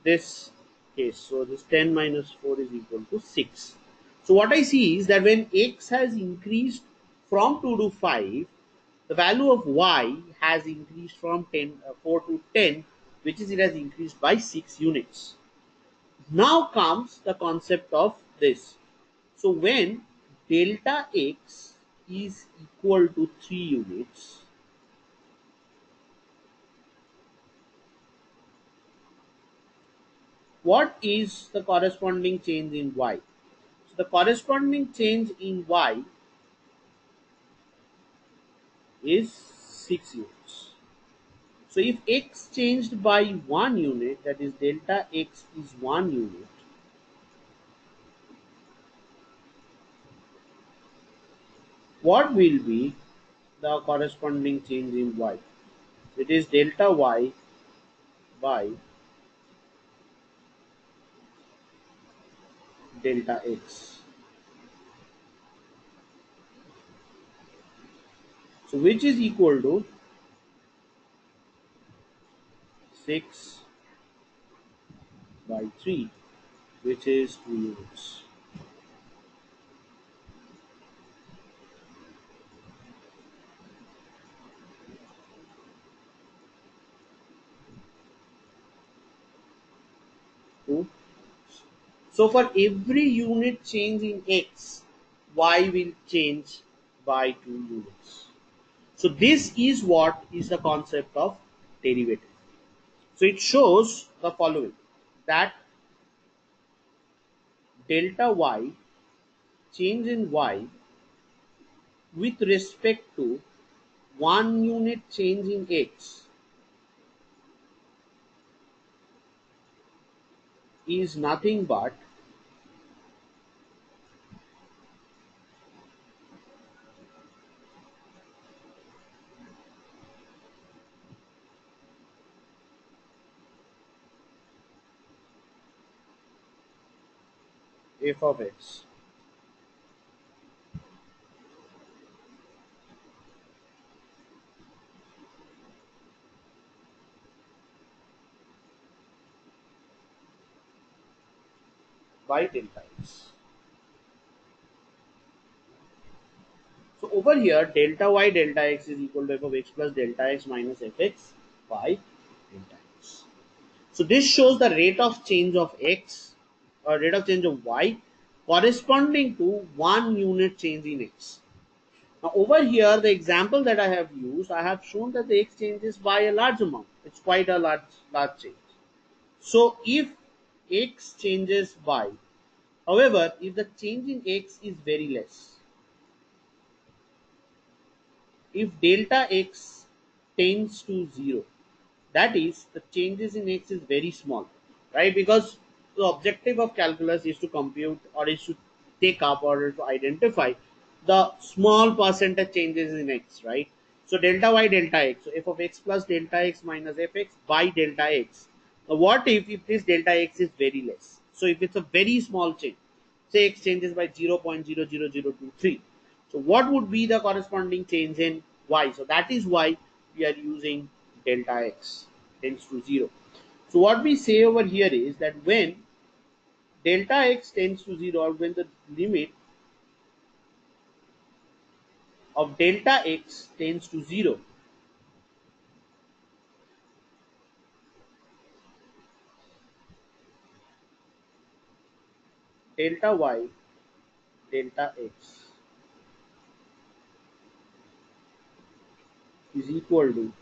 this case. So this 10 minus 4 is equal to 6. So what I see is that when x has increased from 2 to 5, the value of y has increased from 4 to 10, which is it has increased by 6 units. Now comes the concept of this. So when delta x is equal to 3 units, what is the corresponding change in y? So the corresponding change in y is 6 units. So if x changed by 1 unit, that is delta x is 1 unit, what will be the corresponding change in y? It is delta y by delta x. So which is equal to 6 by 3, which is 2 units. Two. So for every unit change in x, y will change by 2 units. So this is what is the concept of derivative. So it shows the following, that delta y, change in y with respect to 1 unit change in x, is nothing but f of x by delta x. So over here, delta y delta x is equal to f of x plus delta x minus fx by delta x. So this shows the rate of change of x or rate of change of y corresponding to 1 unit change in x. Now over here, the example that I have used, I have shown that the x changes by a large amount. It's quite a large change. So if x changes by, however, if the change in x is very less, if delta x tends to 0, that is, the changes in x is very small, right? Because the objective of calculus is to compute, or is to take up, or to identify the small percentage changes in x, right? So delta y delta x, so f of x plus delta x minus fx by delta x. Now what if this delta x is very less? So if it's a very small change, say x changes by 0.00023, so what would be the corresponding change in y? So that is why we are using delta x tends to 0. So what we say over here is that when delta x tends to 0, or when the limit of delta x tends to 0, delta y delta x is equal to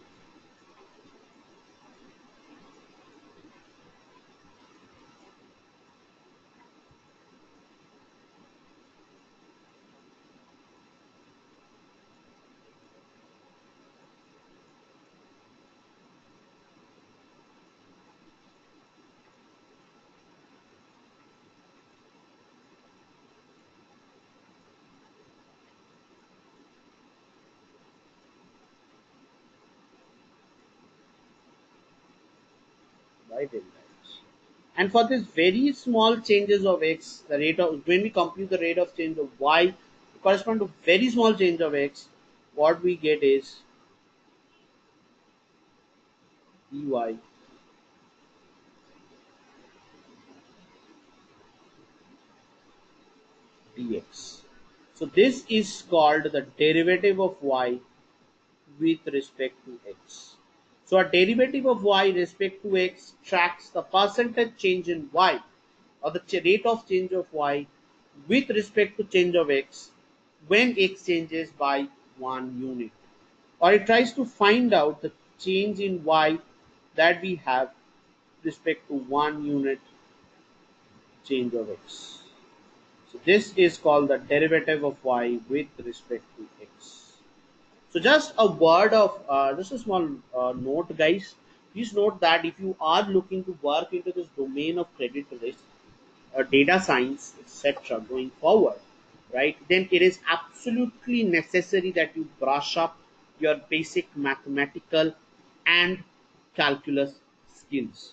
by delta x. And for this very small changes of x, the rate of, when we compute the rate of change of y correspond to very small change of x, what we get is dy dx. So this is called the derivative of y with respect to x. So a derivative of y respect to x tracks the percentage change in y, or the rate of change of y with respect to change of x when x changes by 1 unit, or it tries to find out the change in y that we have respect to 1 unit change of x. So this is called the derivative of y with respect to x. So just a word of, just a small note, guys. Please note that if you are looking to work into this domain of credit risk, data science, etc., going forward, right, then it is absolutely necessary that you brush up your basic mathematical and calculus skills,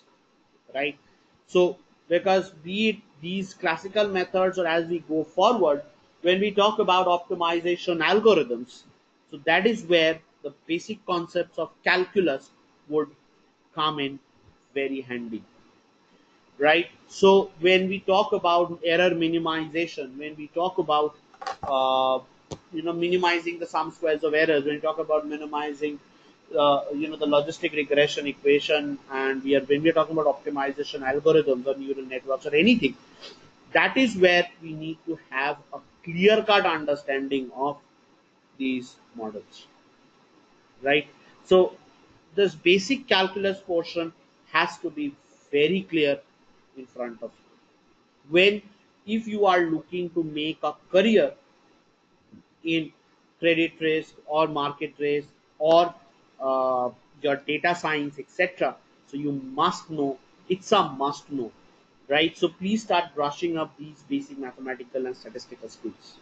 right? So because be it these classical methods, or as we go forward, when we talk about optimization algorithms, So that is where the basic concepts of calculus would come in very handy, right? So when we talk about error minimization, when we talk about minimizing the sum squares of errors, when we talk about minimizing the logistic regression equation, and when we are talking about optimization algorithms or neural networks or anything, that is where we need to have a clear cut understanding of these models, right? So this basic calculus portion has to be very clear in front of you. When if you are looking to make a career in credit risk or market risk or your data science, etc., so you must know, it's a must know, right? So please start brushing up these basic mathematical and statistical skills.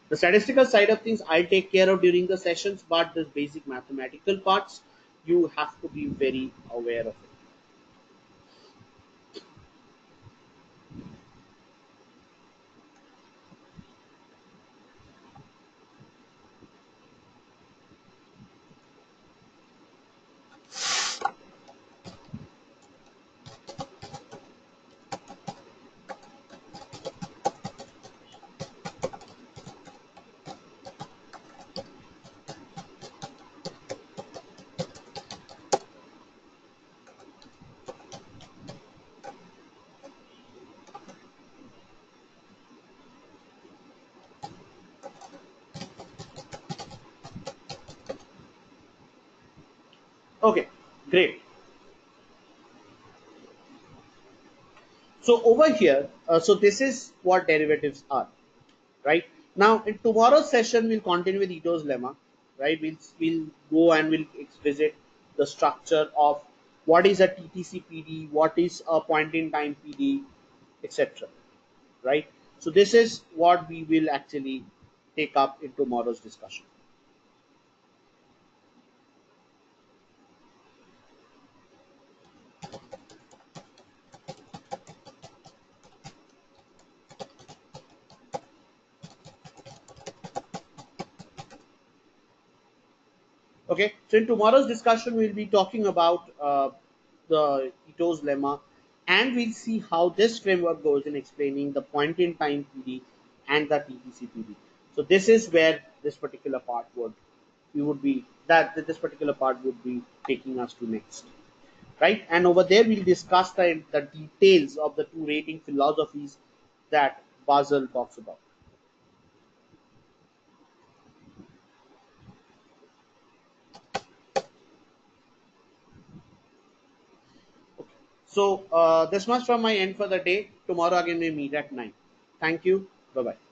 The statistical side of things I'll take care of during the sessions, but the basic mathematical parts you have to be very aware of it. Okay, great. So over here, so this is what derivatives are, right? Now in tomorrow's session, we'll continue with Ito's lemma, right? We'll go and we'll visit the structure of what is a TTC PD, what is a point in time PD, etc. Right? So this is what we will actually take up in tomorrow's discussion. Okay, so in tomorrow's discussion, we'll be talking about the Ito's lemma, and we'll see how this framework goes in explaining the point in time PD and the TTC PD. So this is where this particular part would be that this particular part would be taking us to next, right? And over there, we'll discuss the details of the two rating philosophies that Basel talks about. So this much from my end for the day. Tomorrow again we meet at 9. Thank you. Bye bye.